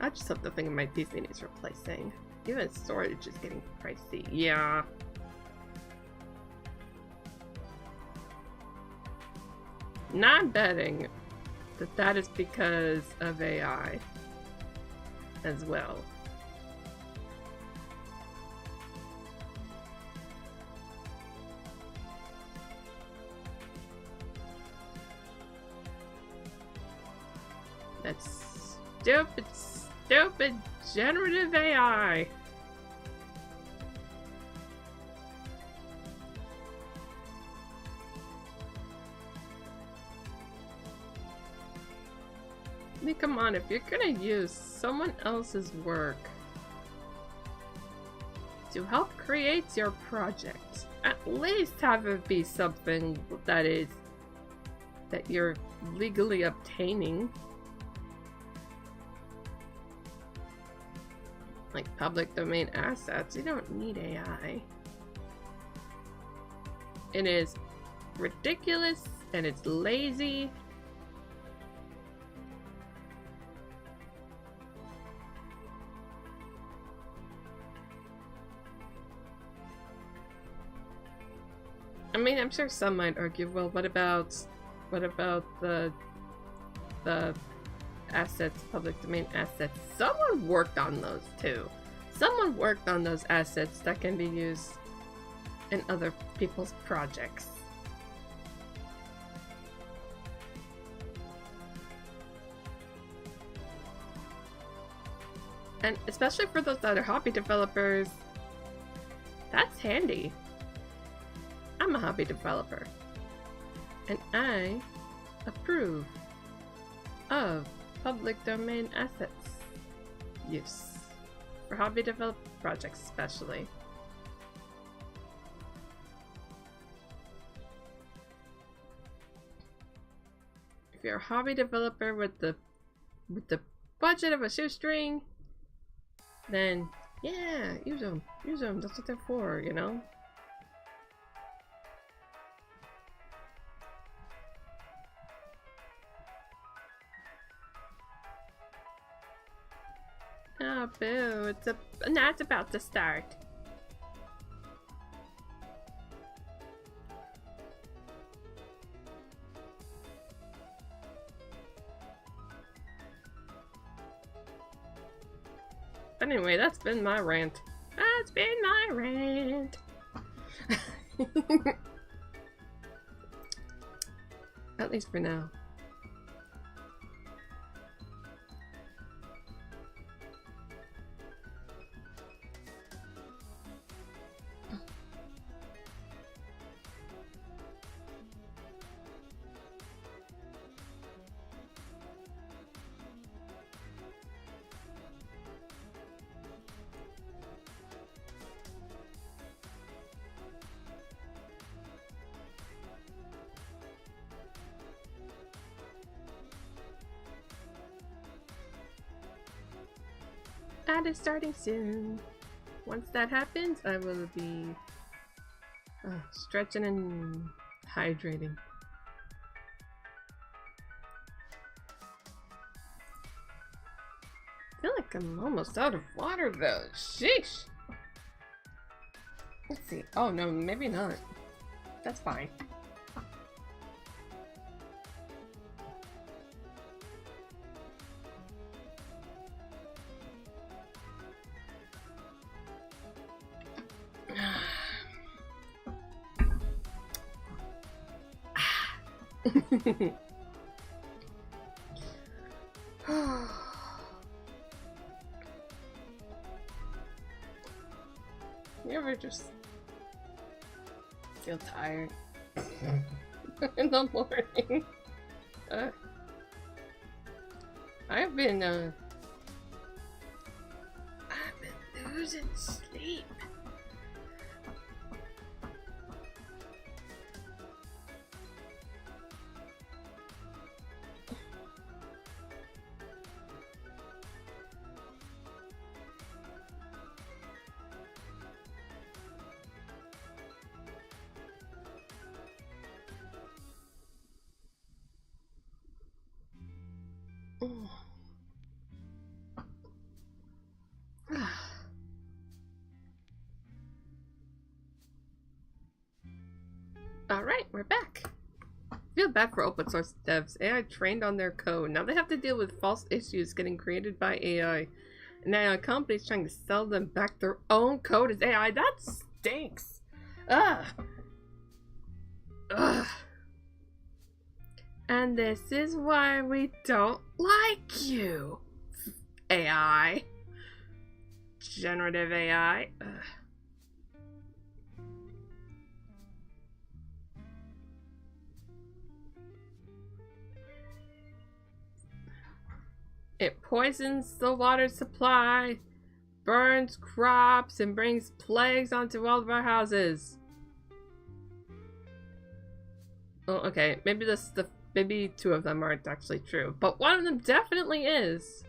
I just hope the thing in my PC needs replacing. Even storage is getting pricey. Yeah. Not betting that is because of AI as well. That's stupid generative AI. I mean, come on, if you're gonna use someone else's work to help create your project, at least have it be something that you're legally obtaining. Like public domain assets, you don't need AI. It is ridiculous and it's lazy. I mean, I'm sure some might argue, well, what about the assets, public domain assets? Someone worked on those too. Someone worked on those assets that can be used in other people's projects. And especially for those that are hobby developers, that's handy. I'm a hobby developer, and I approve of public domain assets use for hobby development projects especially. If you're a hobby developer with the budget of a shoestring, then yeah, use them, that's what they're for, you know? Oh, boo, now it's about to start. Anyway, that's been my rant. That's been my rant. At least for now. That is starting soon. Once that happens, I will be stretching and hydrating. I feel like I'm almost out of water though. Sheesh. Let's see. Oh no, maybe not. That's fine. You ever just feel tired in the morning? I've been losing sleep. Alright, we're back. I feel bad for open source devs. AI trained on their code. Now they have to deal with false issues getting created by AI. And AI companies trying to sell them back their own code as AI. That stinks. Ugh. Ugh. And this is why we don't like you. AI. Generative AI. Ugh. It poisons the water supply, burns crops, and brings plagues onto all of our houses. Oh, okay. Maybe two of them aren't actually true, but one of them definitely is.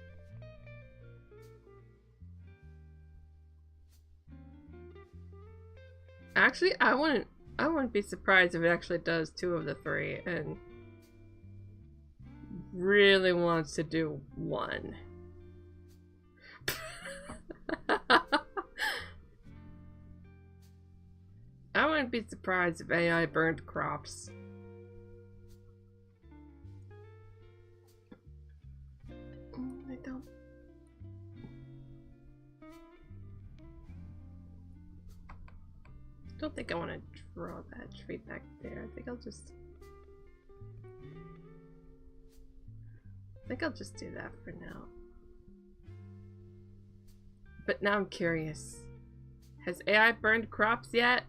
Actually, I wouldn't be surprised if it actually does two of the three and really wants to do one. I wouldn't be surprised if AI burned crops. I don't think I want to draw that tree back there. I think I'll just do that for now. But now I'm curious. Has AI burned crops yet?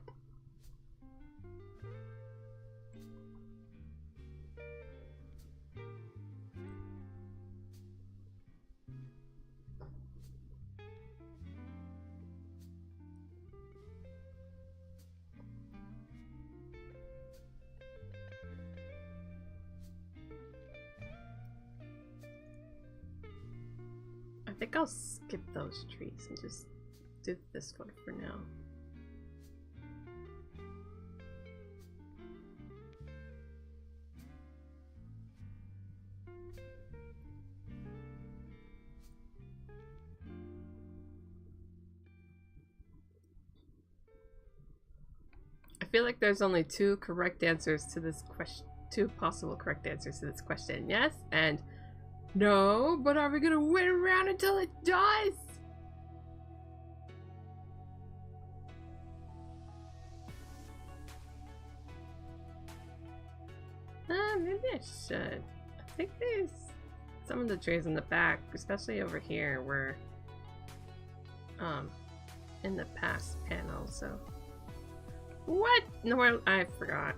I think I'll skip those trees and just do this one for now. I feel like there's only two correct answers to this question. Two possible correct answers to this question. Yes and no, but are we gonna wait around until it dies? Maybe I should. I think there's some of the trees in the back, especially over here, were in the past panel, so. What? No, I forgot.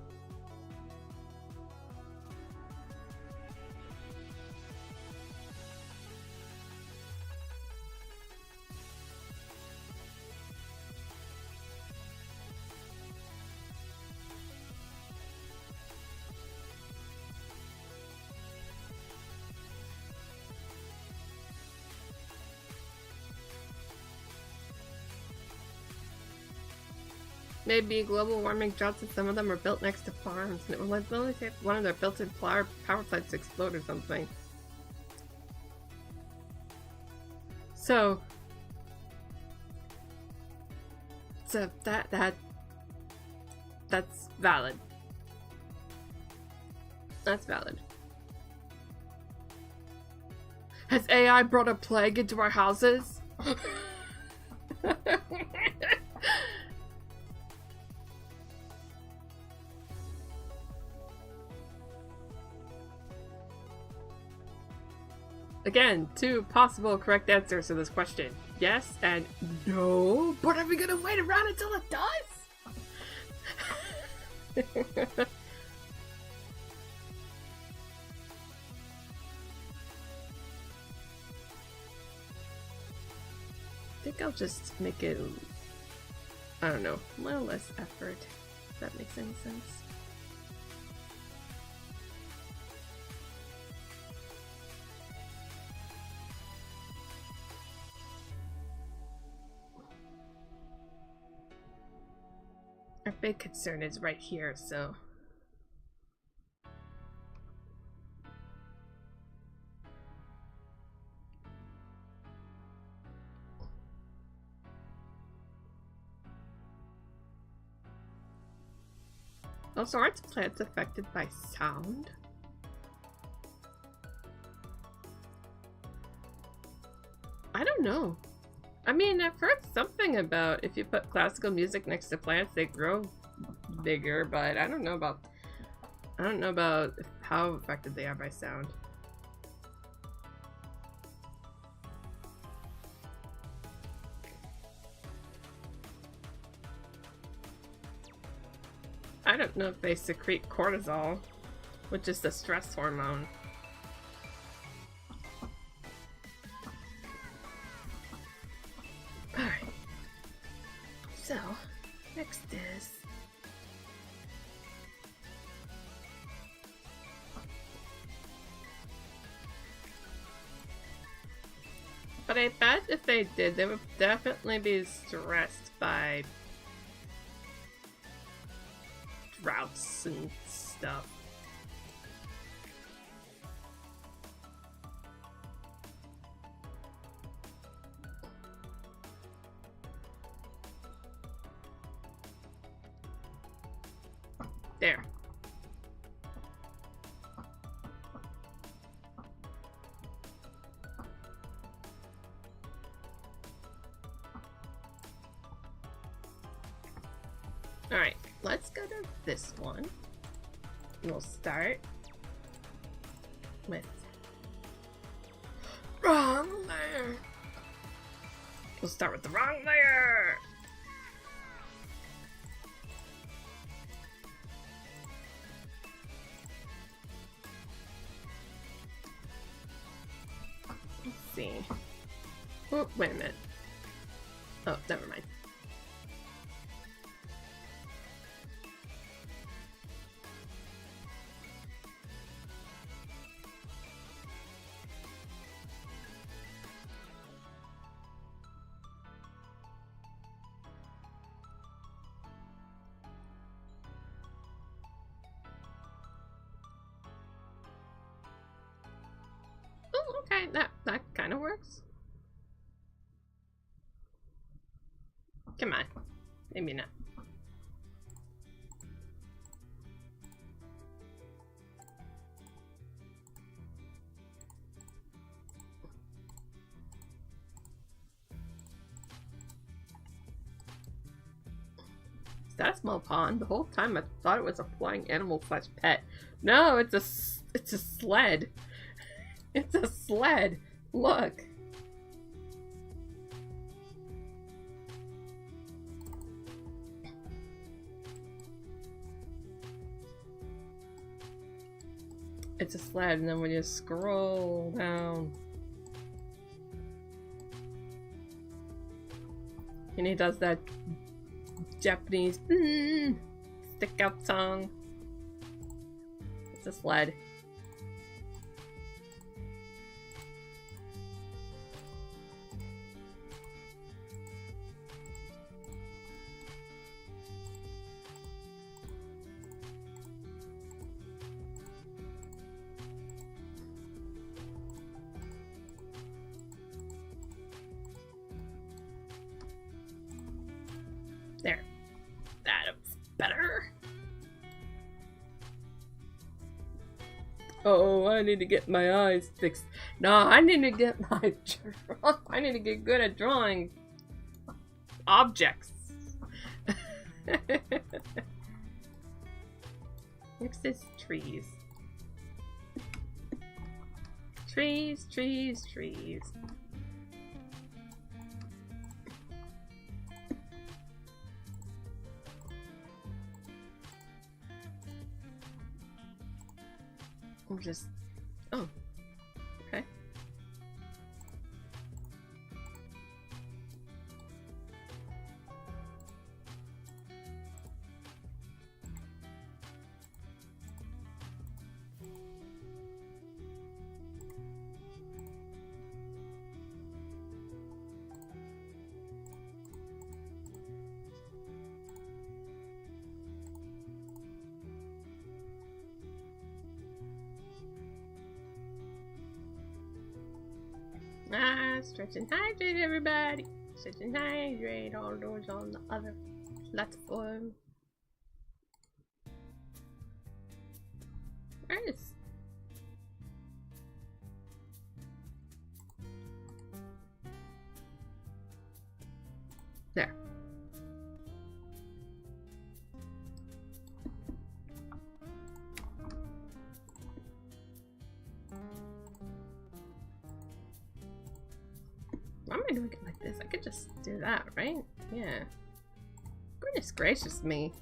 Maybe global warming droughts and some of them are built next to farms, and it will literally take one of their built-in power plants to explode or something. So that's valid. That's valid. Has AI brought a plague into our houses? Again, two possible correct answers to this question. Yes and no, but are we gonna wait around until it does? I think I'll just make it, I don't know, a little less effort, if that makes any sense. Our big concern is right here, so. Also, aren't plants affected by sound? I don't know. I mean, I've heard something about if you put classical music next to plants, they grow bigger, but I don't know about how affected they are by sound. I don't know if they secrete cortisol, which is the stress hormone. Alright. So, next is... But I bet if they did, they would definitely be stressed by droughts and stuff. There. Alright, let's go to this one. We'll start with wrong layer. We'll start with the wrong layer. Let's see. Oh, wait a minute. Oh, never mind. Okay, that kind of works. Come on. Maybe not. Is that a small pond? The whole time I thought it was a flying animal / pet. No, it's a sled. It's a sled. Look. It's a sled, and then when you scroll down, and he does that Japanese stick out song. It's a sled. There. That's better. Oh, I need to get my eyes fixed. No, I need to get my I need to get good at drawing objects. Next is trees. Trees, trees, trees. I'm just... Oh. Okay. Stretch and hydrate, everybody. Stretch and hydrate, all those on the other platform. Where is... There. Why am I doing it like this? I could just do that, right? Yeah. Goodness gracious me.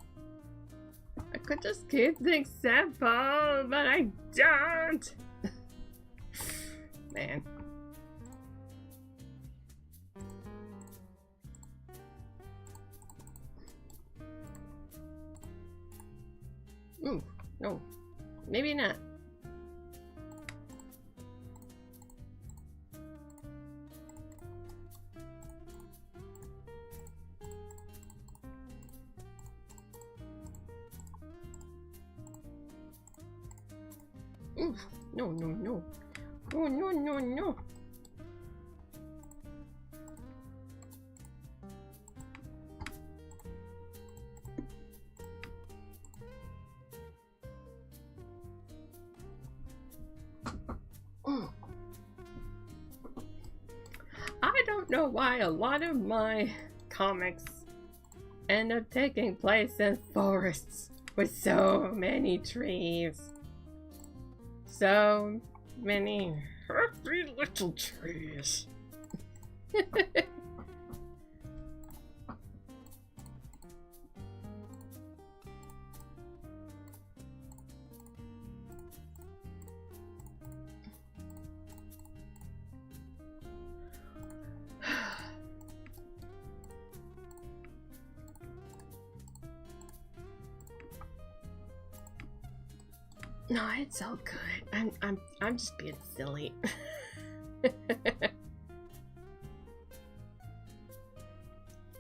I could just keep things simple, but I don't! Man. Ooh, no. Maybe not. Ooh, no, no, no. Oh, no, no, no. I don't know why a lot of my comics end up taking place in forests with so many trees. So many happy little trees. No, it's all good. I'm just being silly.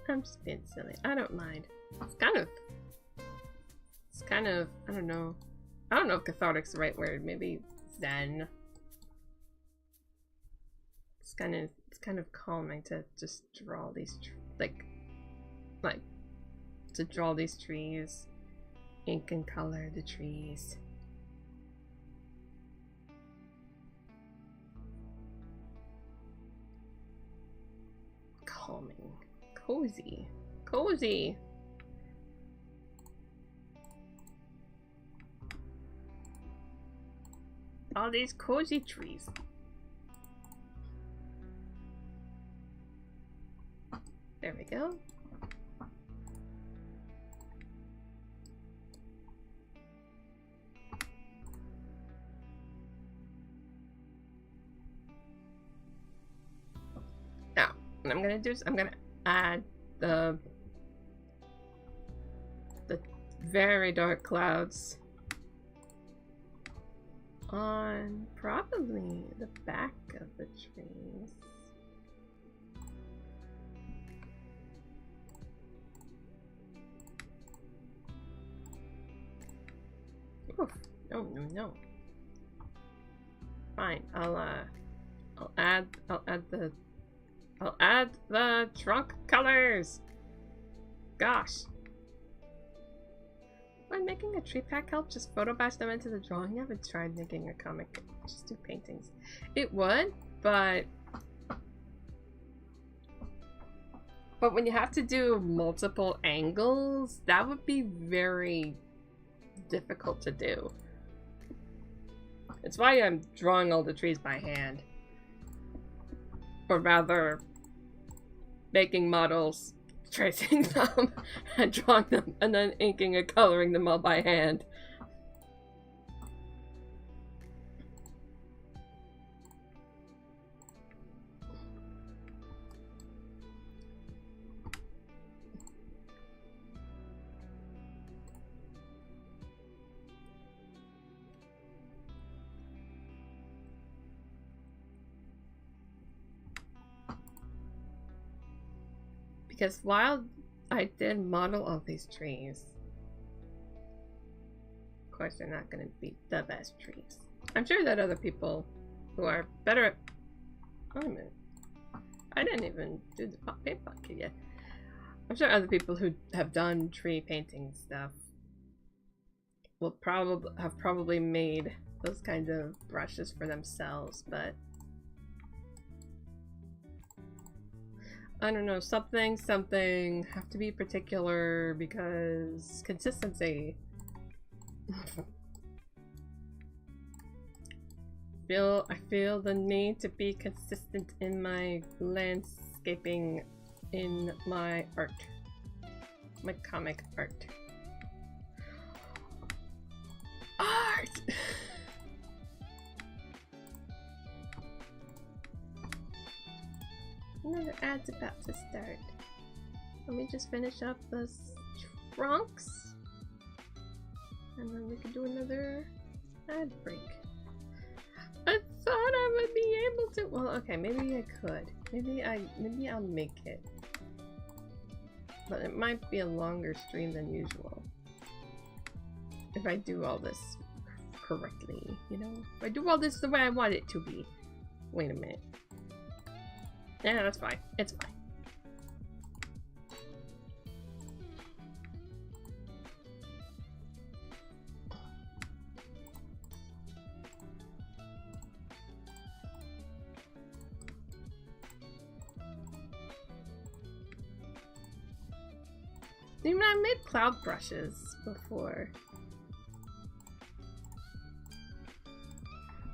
I'm just being silly. I don't mind. It's kind of, I don't know. I don't know if cathartic's the right word. Maybe zen. It's kind of calming to just draw these, like, to draw these trees. Ink and color the trees. Calming. Cozy. Cozy. All these cozy trees. There we go. Now, what I'm gonna do is I'm gonna add the very dark clouds on probably the back of the trees. Oof. No, no, no. Fine. I'll add the trunk colors. Gosh. When making a tree pack help, just photo batch them into the drawing. I haven't tried making a comic. Just do paintings. It would, but when you have to do multiple angles, that would be very difficult to do. It's why I'm drawing all the trees by hand. Or rather, making models, tracing them, and drawing them, and then inking and coloring them all by hand. Because while I did model all these trees, of course they're not going to be the best trees. I'm sure that other people who are better at... Wait a minute. I didn't even do the paint bucket yet. I'm sure other people who have done tree painting stuff will probably made those kinds of brushes for themselves, but I don't know, something have to be particular because consistency. I feel the need to be consistent in my landscaping, in my art, my comic art. Art! Another ad's about to start. Let me just finish up the trunks, and then we can do another ad break. I thought I would be able to. Well, okay, maybe I could. Maybe I'll make it, but it might be a longer stream than usual if I do all this correctly. You know, if I do all this the way I want it to be. Wait a minute. Yeah, that's fine. It's fine. Even I made cloud brushes before.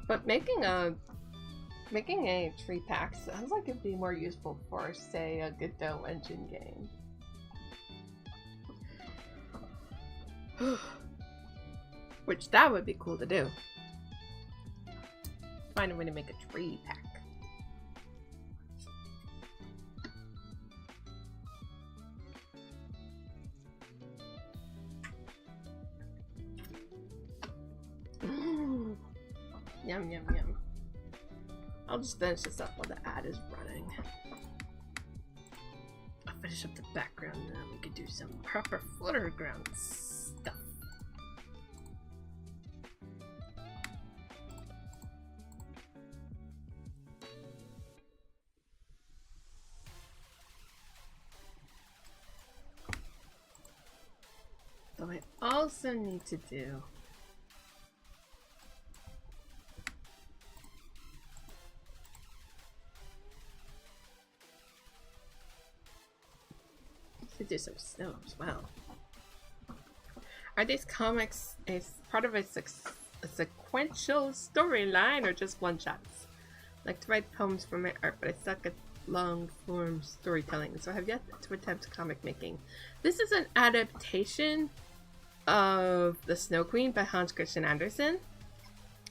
But making a tree pack sounds like it'd be more useful for, say, a Godot engine game. Which that would be cool to do. Find a way to make a tree pack. Yum, yum, yum. I'll just finish this up while the ad is running. I'll finish up the background and then we can do some proper foreground stuff. So I also need to do some snow as well. Are these comics a part of a sequential storyline or just one-shots? I like to write poems for my art, but I suck at long-form storytelling, so I have yet to attempt comic making. This is an adaptation of The Snow Queen by Hans Christian Andersen.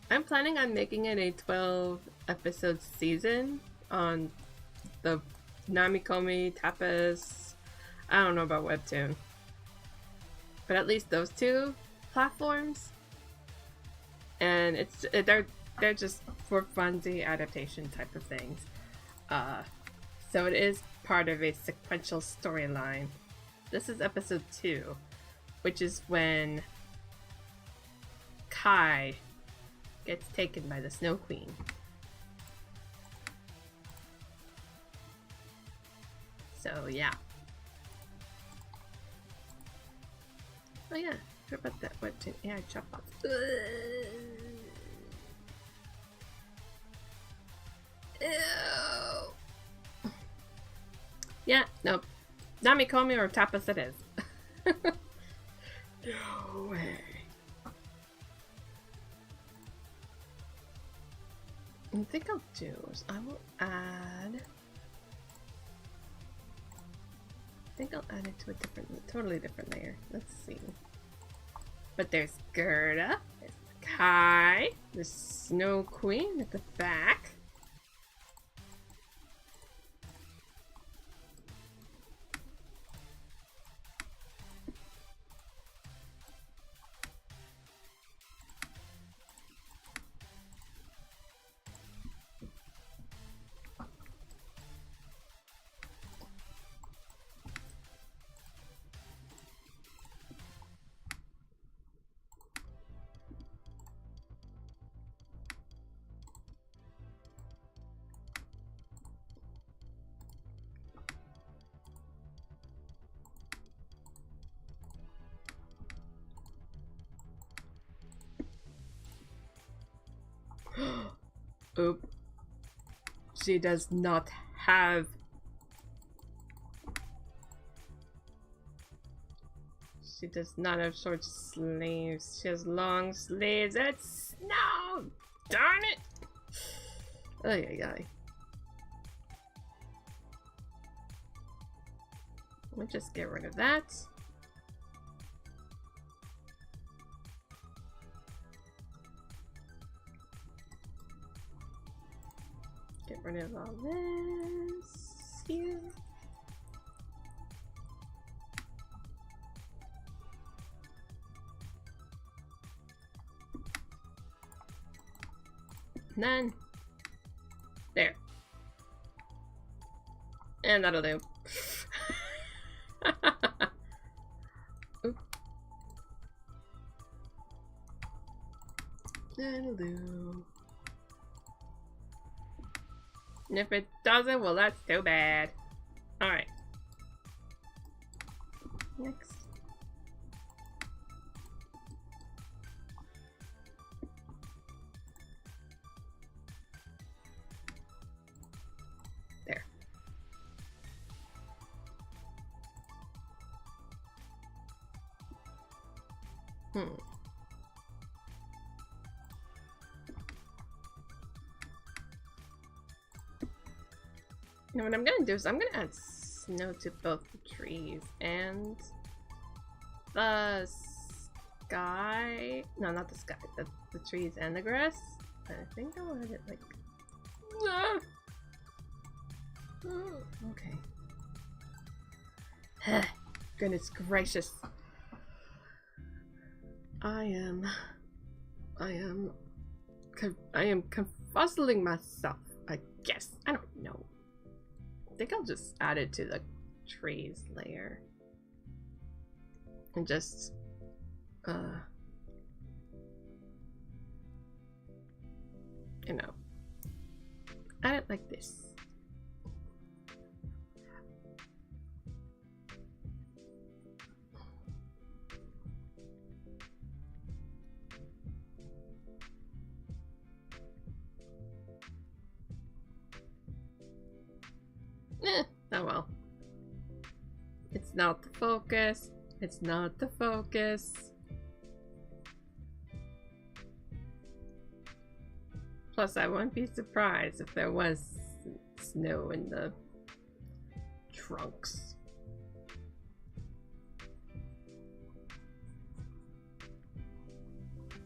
I'm planning on making it a 12-episode season on the Namikomi, Tapas. I don't know about Webtoon, but at least those two platforms, and they're just for funsy adaptation type of things. So it is part of a sequential storyline. This is episode 2, which is when Kai gets taken by the Snow Queen. So yeah. Oh yeah, what about that Webtoon AI chatbot? Ew. Yeah, nope. Namikomi or Tapas it is. No way. I think I'll do is I will add. I think I'll add it to a totally different layer. Let's see. But there's Gerda, there's Kai, the Snow Queen at the back. Oop. She does not have... She does not have short sleeves. She has long sleeves. It's... No! Darn it! Ay, ay, ay. We'll just get rid of that. Get rid of all this here. None. There. And that'll do. Oop. That'll do. And if it doesn't, well, that's too bad. Alright. Next. There. Now what I'm gonna do is I'm gonna add snow to both the trees and the sky. No, not the sky. The trees and the grass. I think I'll add it like... Ah! Oh, okay. Goodness gracious. I am confuzzling myself, I guess. I don't know. I think I'll just add it to the trees layer. And just, you know, add it like this. Oh well. It's not the focus. It's not the focus. Plus, I wouldn't be surprised if there was snow in the trunks.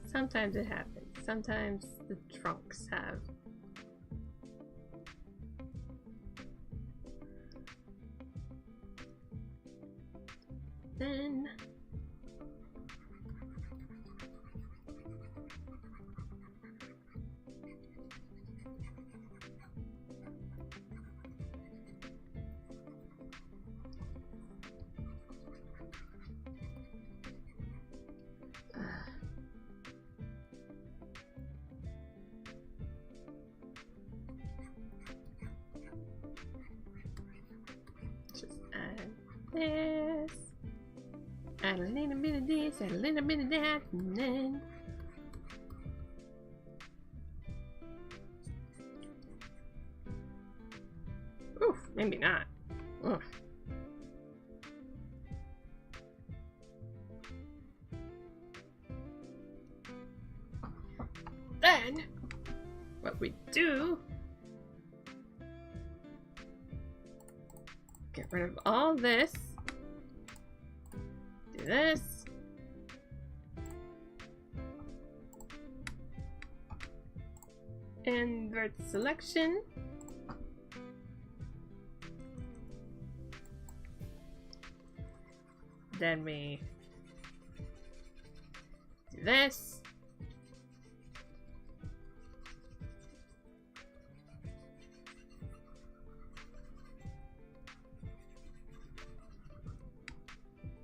Sometimes it happens. Sometimes the trunks have. Then just add this. Add a little bit of this, add a little bit of that, and then oof, maybe not. Ugh. Then what we do, get rid of all this. Do this. Invert selection. Then we do this.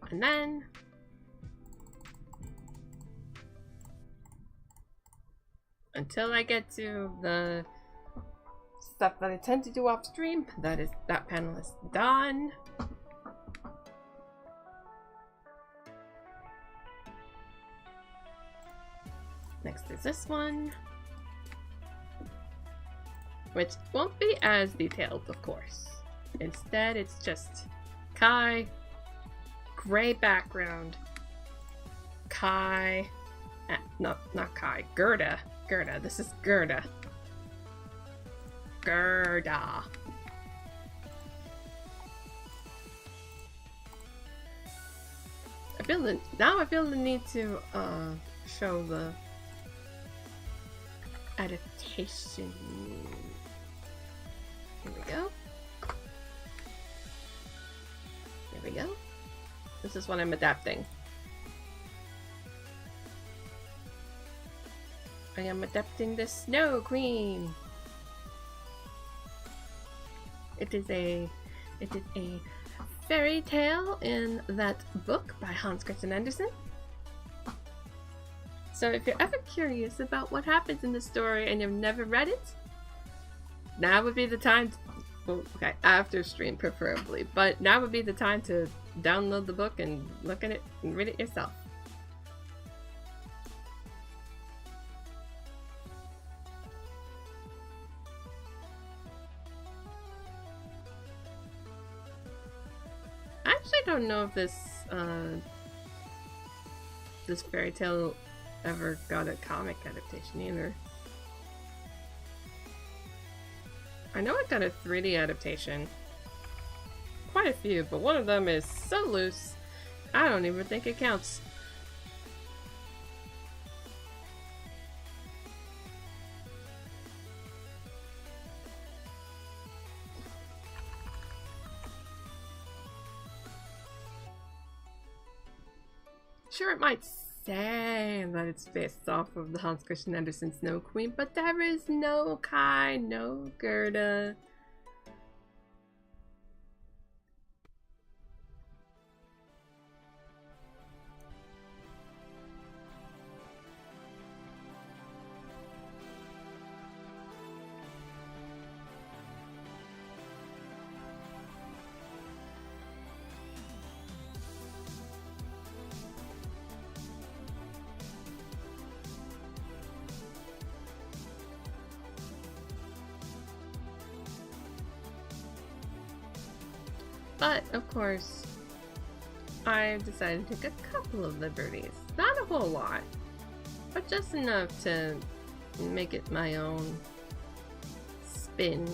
And then until I get to the stuff that I tend to do off stream, that panel is done. Next is this one. which won't be as detailed, of course. Instead, it's just Kai, gray background, Kai, not Kai, Gerda. This is Gerda. Gerda. I feel the need to show the adaptation. Here we go. There we go. This is what I'm adapting. I am adapting the Snow Queen. It is a fairy tale in that book by Hans Christian Andersen. So if you're ever curious about what happens in the story and you've never read it, now would be the time to, well, okay, after stream preferably, but now would be the time to download the book and look at it and read it yourself. I actually don't know if this fairy tale ever got a comic adaptation either. I know it got a 3D adaptation. Quite a few, but one of them is so loose, I don't even think it counts. Sure, it might say that it's based off of the Hans Christian Andersen Snow Queen, but there is no Kai, no Gerda. But, of course, I decided to take a couple of liberties. Not a whole lot, but just enough to make it my own spin.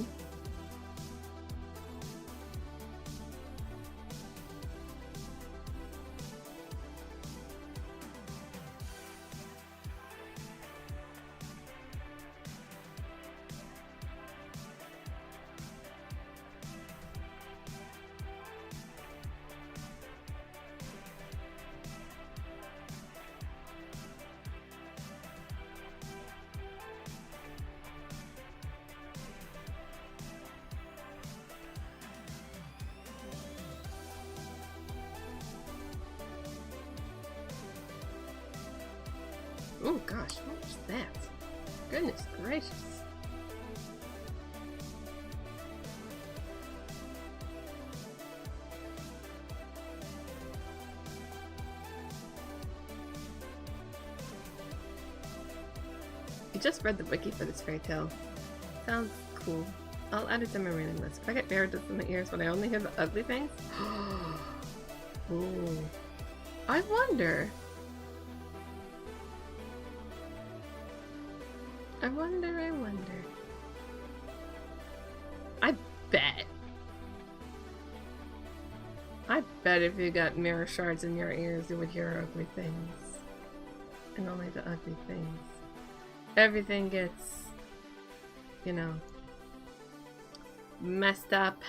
Oh gosh, what was that? Goodness gracious. I just read the wiki for this fairy tale. Sounds cool. I'll add it to my reading list. If I get buried in my ears when I only hear the ugly things. Ooh. I wonder. I bet if you got mirror shards in your ears, you would hear ugly things. And only the ugly things. Everything gets, you know, messed up.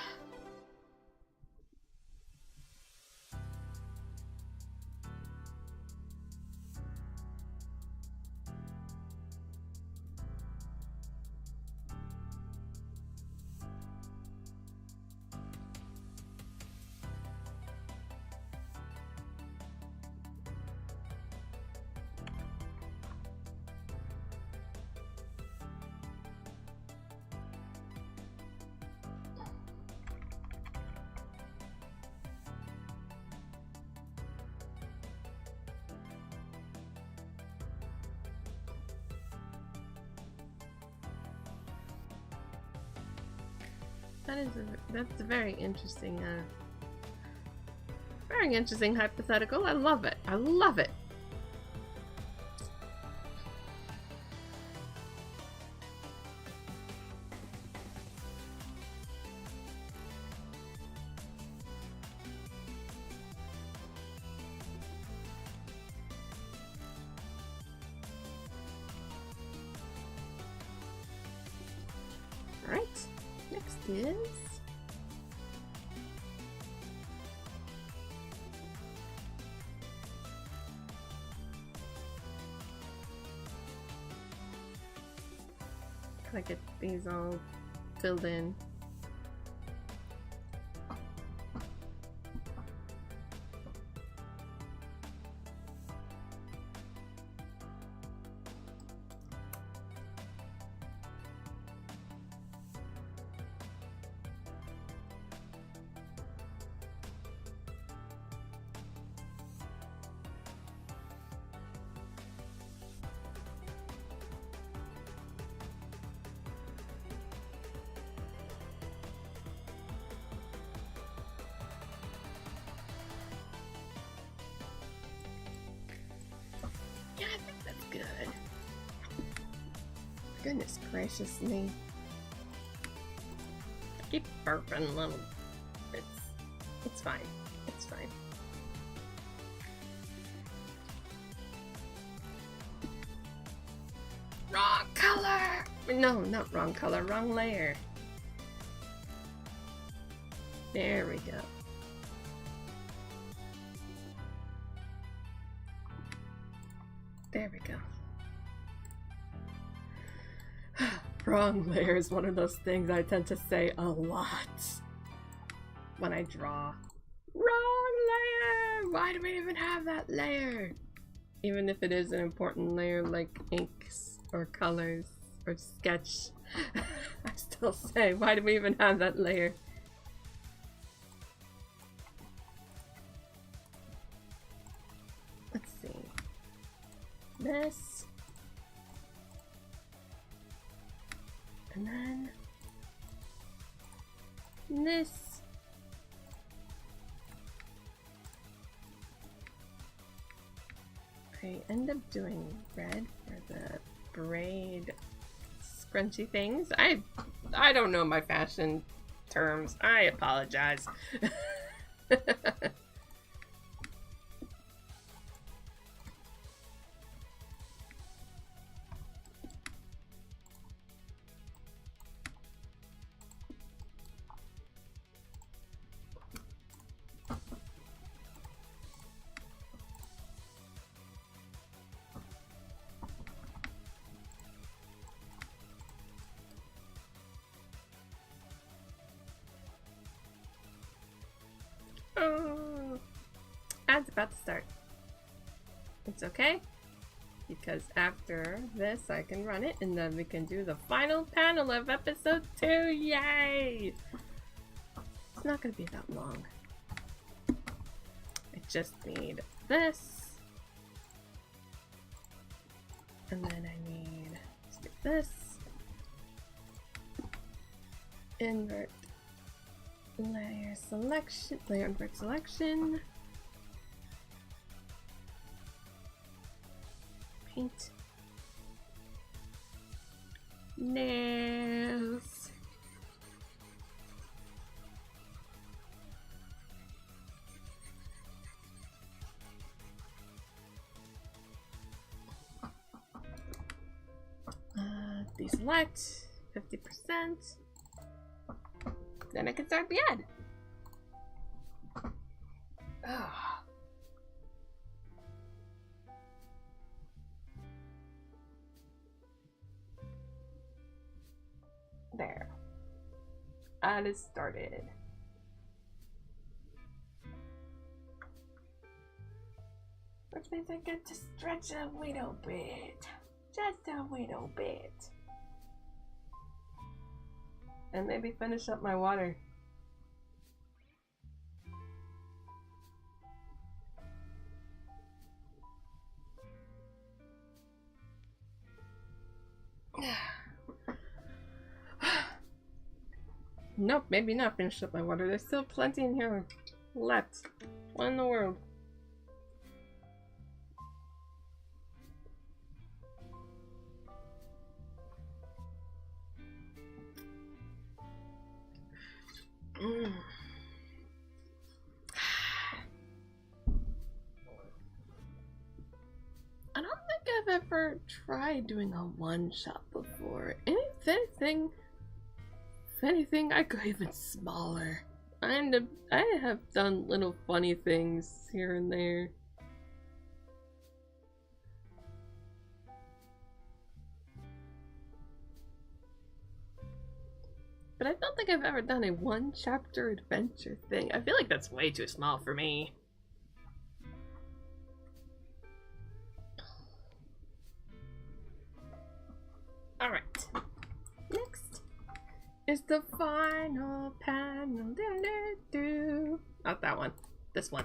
That's a very interesting hypothetical. I love it. I love it. Alright, next is gotta get these all filled in. Yeah, I think that's good. Goodness gracious me. I keep burping little bits. It's fine. It's fine. Wrong color! No, not wrong color, wrong layer. There we go. There we go. Wrong layer is one of those things I tend to say a lot when I draw. Wrong layer! Why do we even have that layer? Even if it is an important layer like inks or colors or sketch, I still say, why do we even have that layer? Let's see. This. And then this. I end up doing red for the braid scrunchy things. I don't know my fashion terms. I apologize. Oh, ad's about to start. It's okay, because after this I can run it and then we can do the final panel of episode 2. Yay! It's not gonna be that long. I just need this. And then I need this. Invert layer selection, layer invert selection. Paint. Nails. Deselect 50%. Then I can start the ad. Oh. There. Ad is started. Which means I get to stretch a little bit. Just a little bit. And maybe finish up my water. Nope, maybe not finished up my water. There's still plenty in here left. What in the world? I don't think I've ever tried doing a one-shot before. If anything, I go even smaller. I have done little funny things here and there. But I don't think I've ever done a one-chapter adventure thing. I feel like that's way too small for me. Alright. Next is the final panel. Not that one. This one.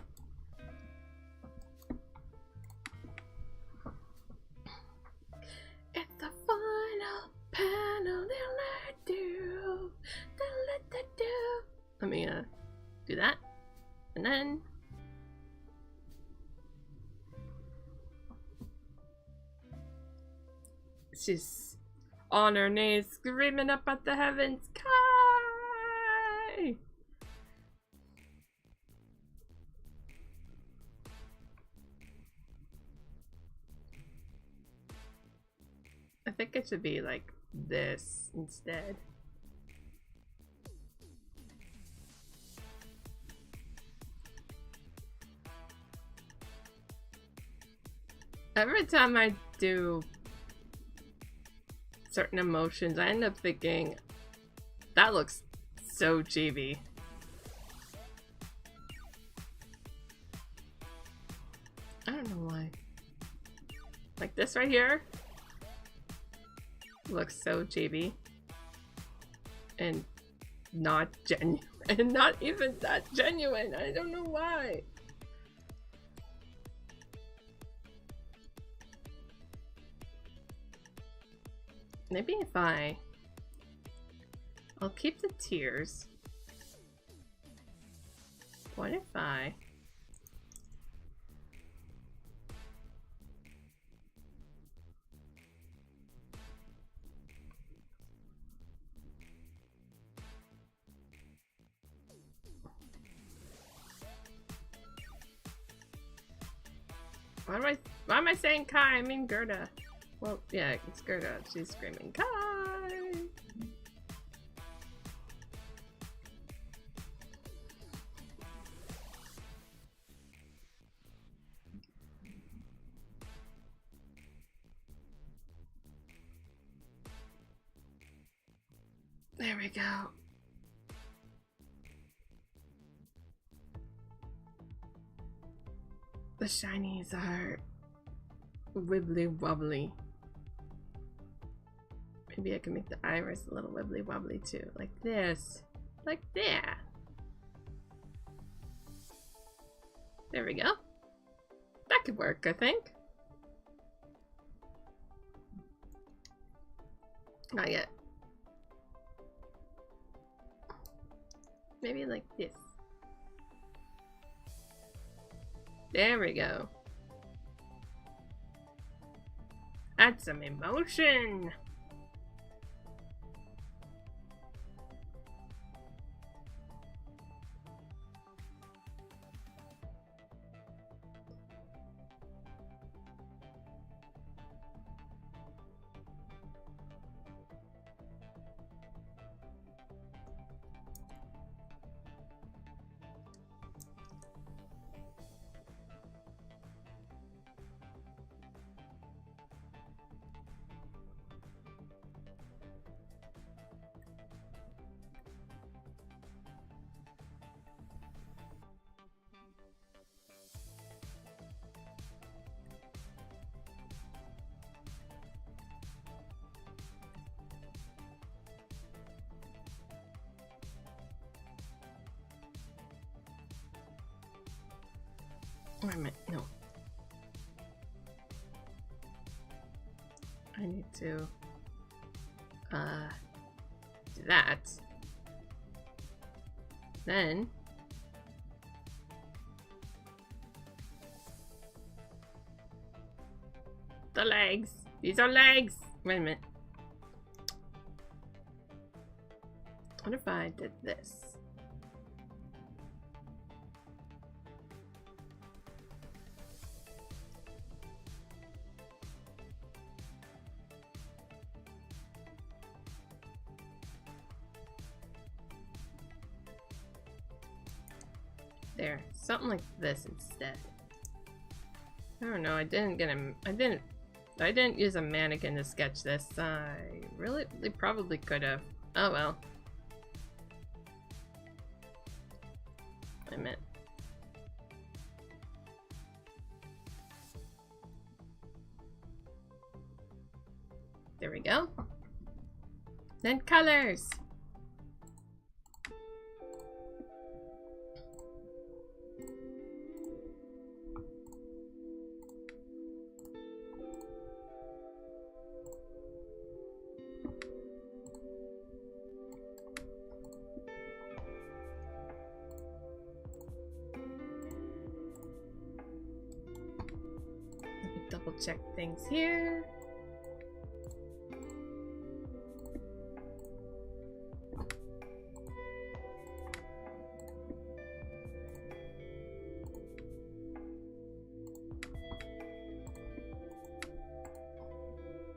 It's the final panel. Let me do that. And then she's on her knees screaming up at the heavens, Kai! I think it should be like this instead. Every time I do certain emotions, I end up thinking, that looks so chibi. I don't know why. Like this right here looks so chibi. And not genuine. And not even that genuine. I don't know why. Maybe if I'll keep the tears. What if why am I saying Kai? I mean Gerda. Well, yeah, it's Gerda. She's screaming, Kai! There we go. The shinies are wibbly wobbly. Maybe I can make the iris a little wibbly wobbly too, like this, like that. There we go. That could work, I think. Not yet. Maybe like this. There we go. Add some emotion. Wait a minute, no. I need to do that. Then the legs. These are legs. Wait a minute. What if I did this? There, something like this instead. I don't know. I didn't use a mannequin to sketch this. They probably could have. Oh well. Wait a minute. There we go. Then colors. Double check things here.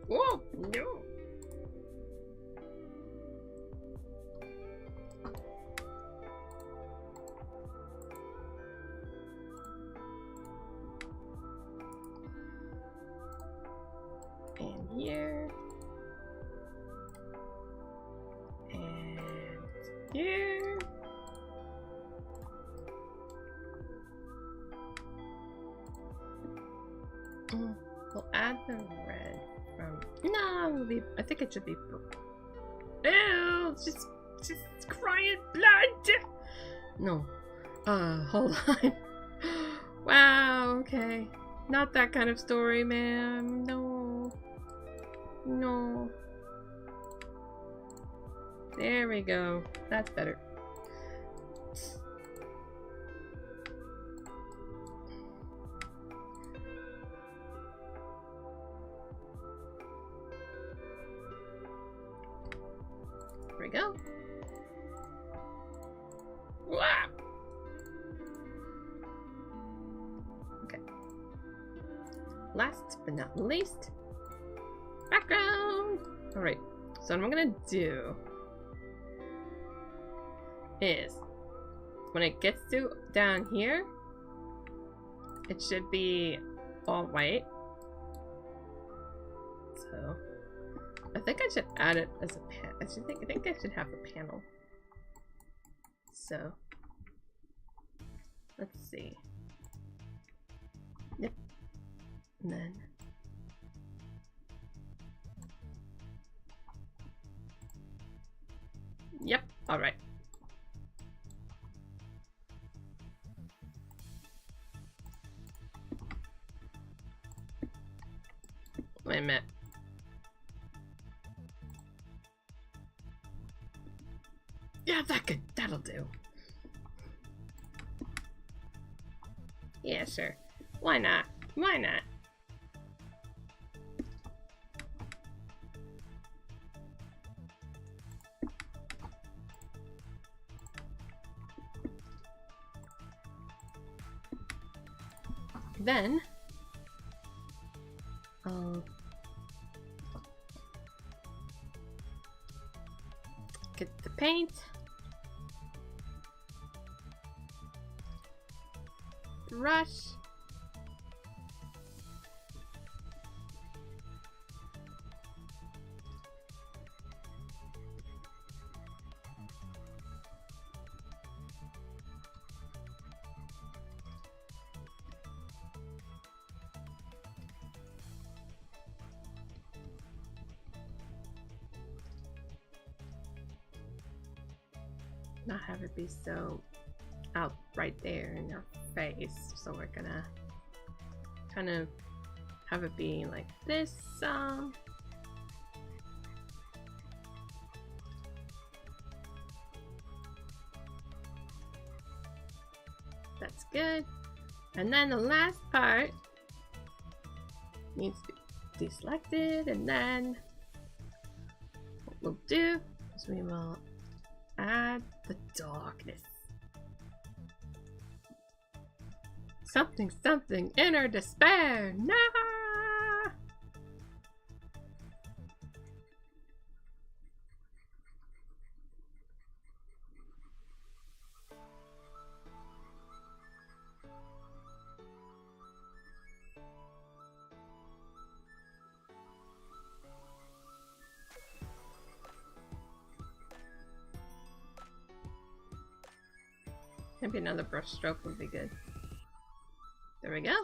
Whoa, no. And here. And here. We'll add the red from... No, I think it should be purple. Ew, just crying blood. No. Hold on. Wow, okay. Not that kind of story, man. No. No. There we go. That's better. There we go. Wow. Okay. Last but not least, background. All right. So what I'm gonna do is, when it gets to down here, it should be all white. So I think I should add it as a pan. I think I should have a panel. So let's see. Yep. And then yep. All right. Wait a minute. Yeah, that'll do. Yeah, sure. Why not? Why not? Then I'll get the paint, brush, not have it be so out right there in your face. So we're gonna kind of have it be like this. That's good. And then the last part needs to be deselected, and then what we'll do is we will add the darkness. Something, something, inner despair. Nah! Maybe another brush stroke would be good. There we go.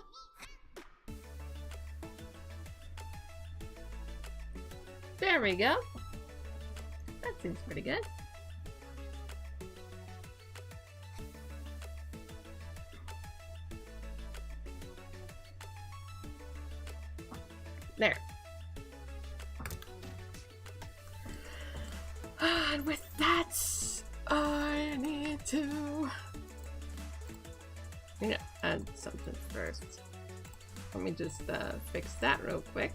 There we go. That seems pretty good. There. And with that, I need to add something first. Let me just fix that real quick.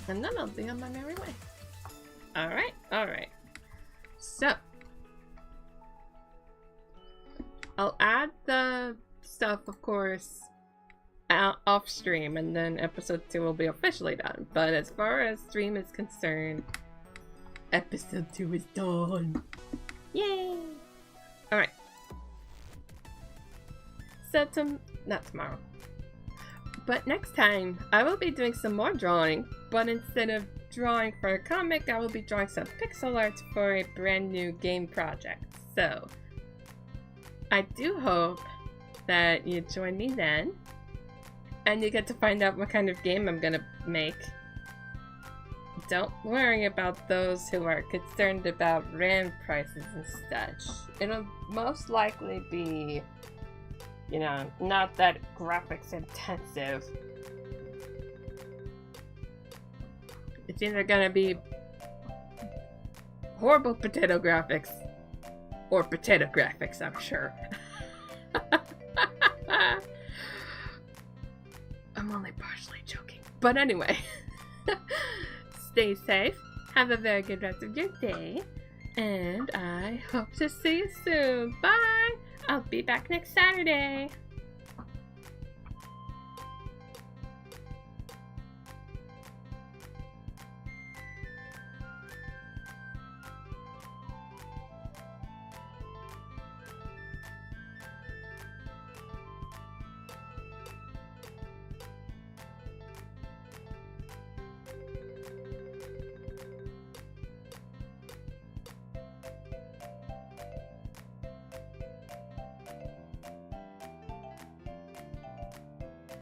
And then I'll be on my merry way. Alright, alright. So, I'll add the stuff, of course, off stream, and then episode 2 will be officially done. But as far as stream is concerned, episode 2 is done. Yay! Alright. So, not tomorrow. But next time, I will be doing some more drawing, but instead of drawing for a comic, I will be drawing some pixel art for a brand new game project. So, I do hope that you join me then, and you get to find out what kind of game I'm gonna make. Don't worry about those who are concerned about RAM prices and such. It'll most likely be, you know, not that graphics intensive. It's either gonna be horrible potato graphics or potato graphics, I'm sure. I'm only partially joking. But anyway, stay safe, have a very good rest of your day, and I hope to see you soon. Bye! I'll be back next Saturday.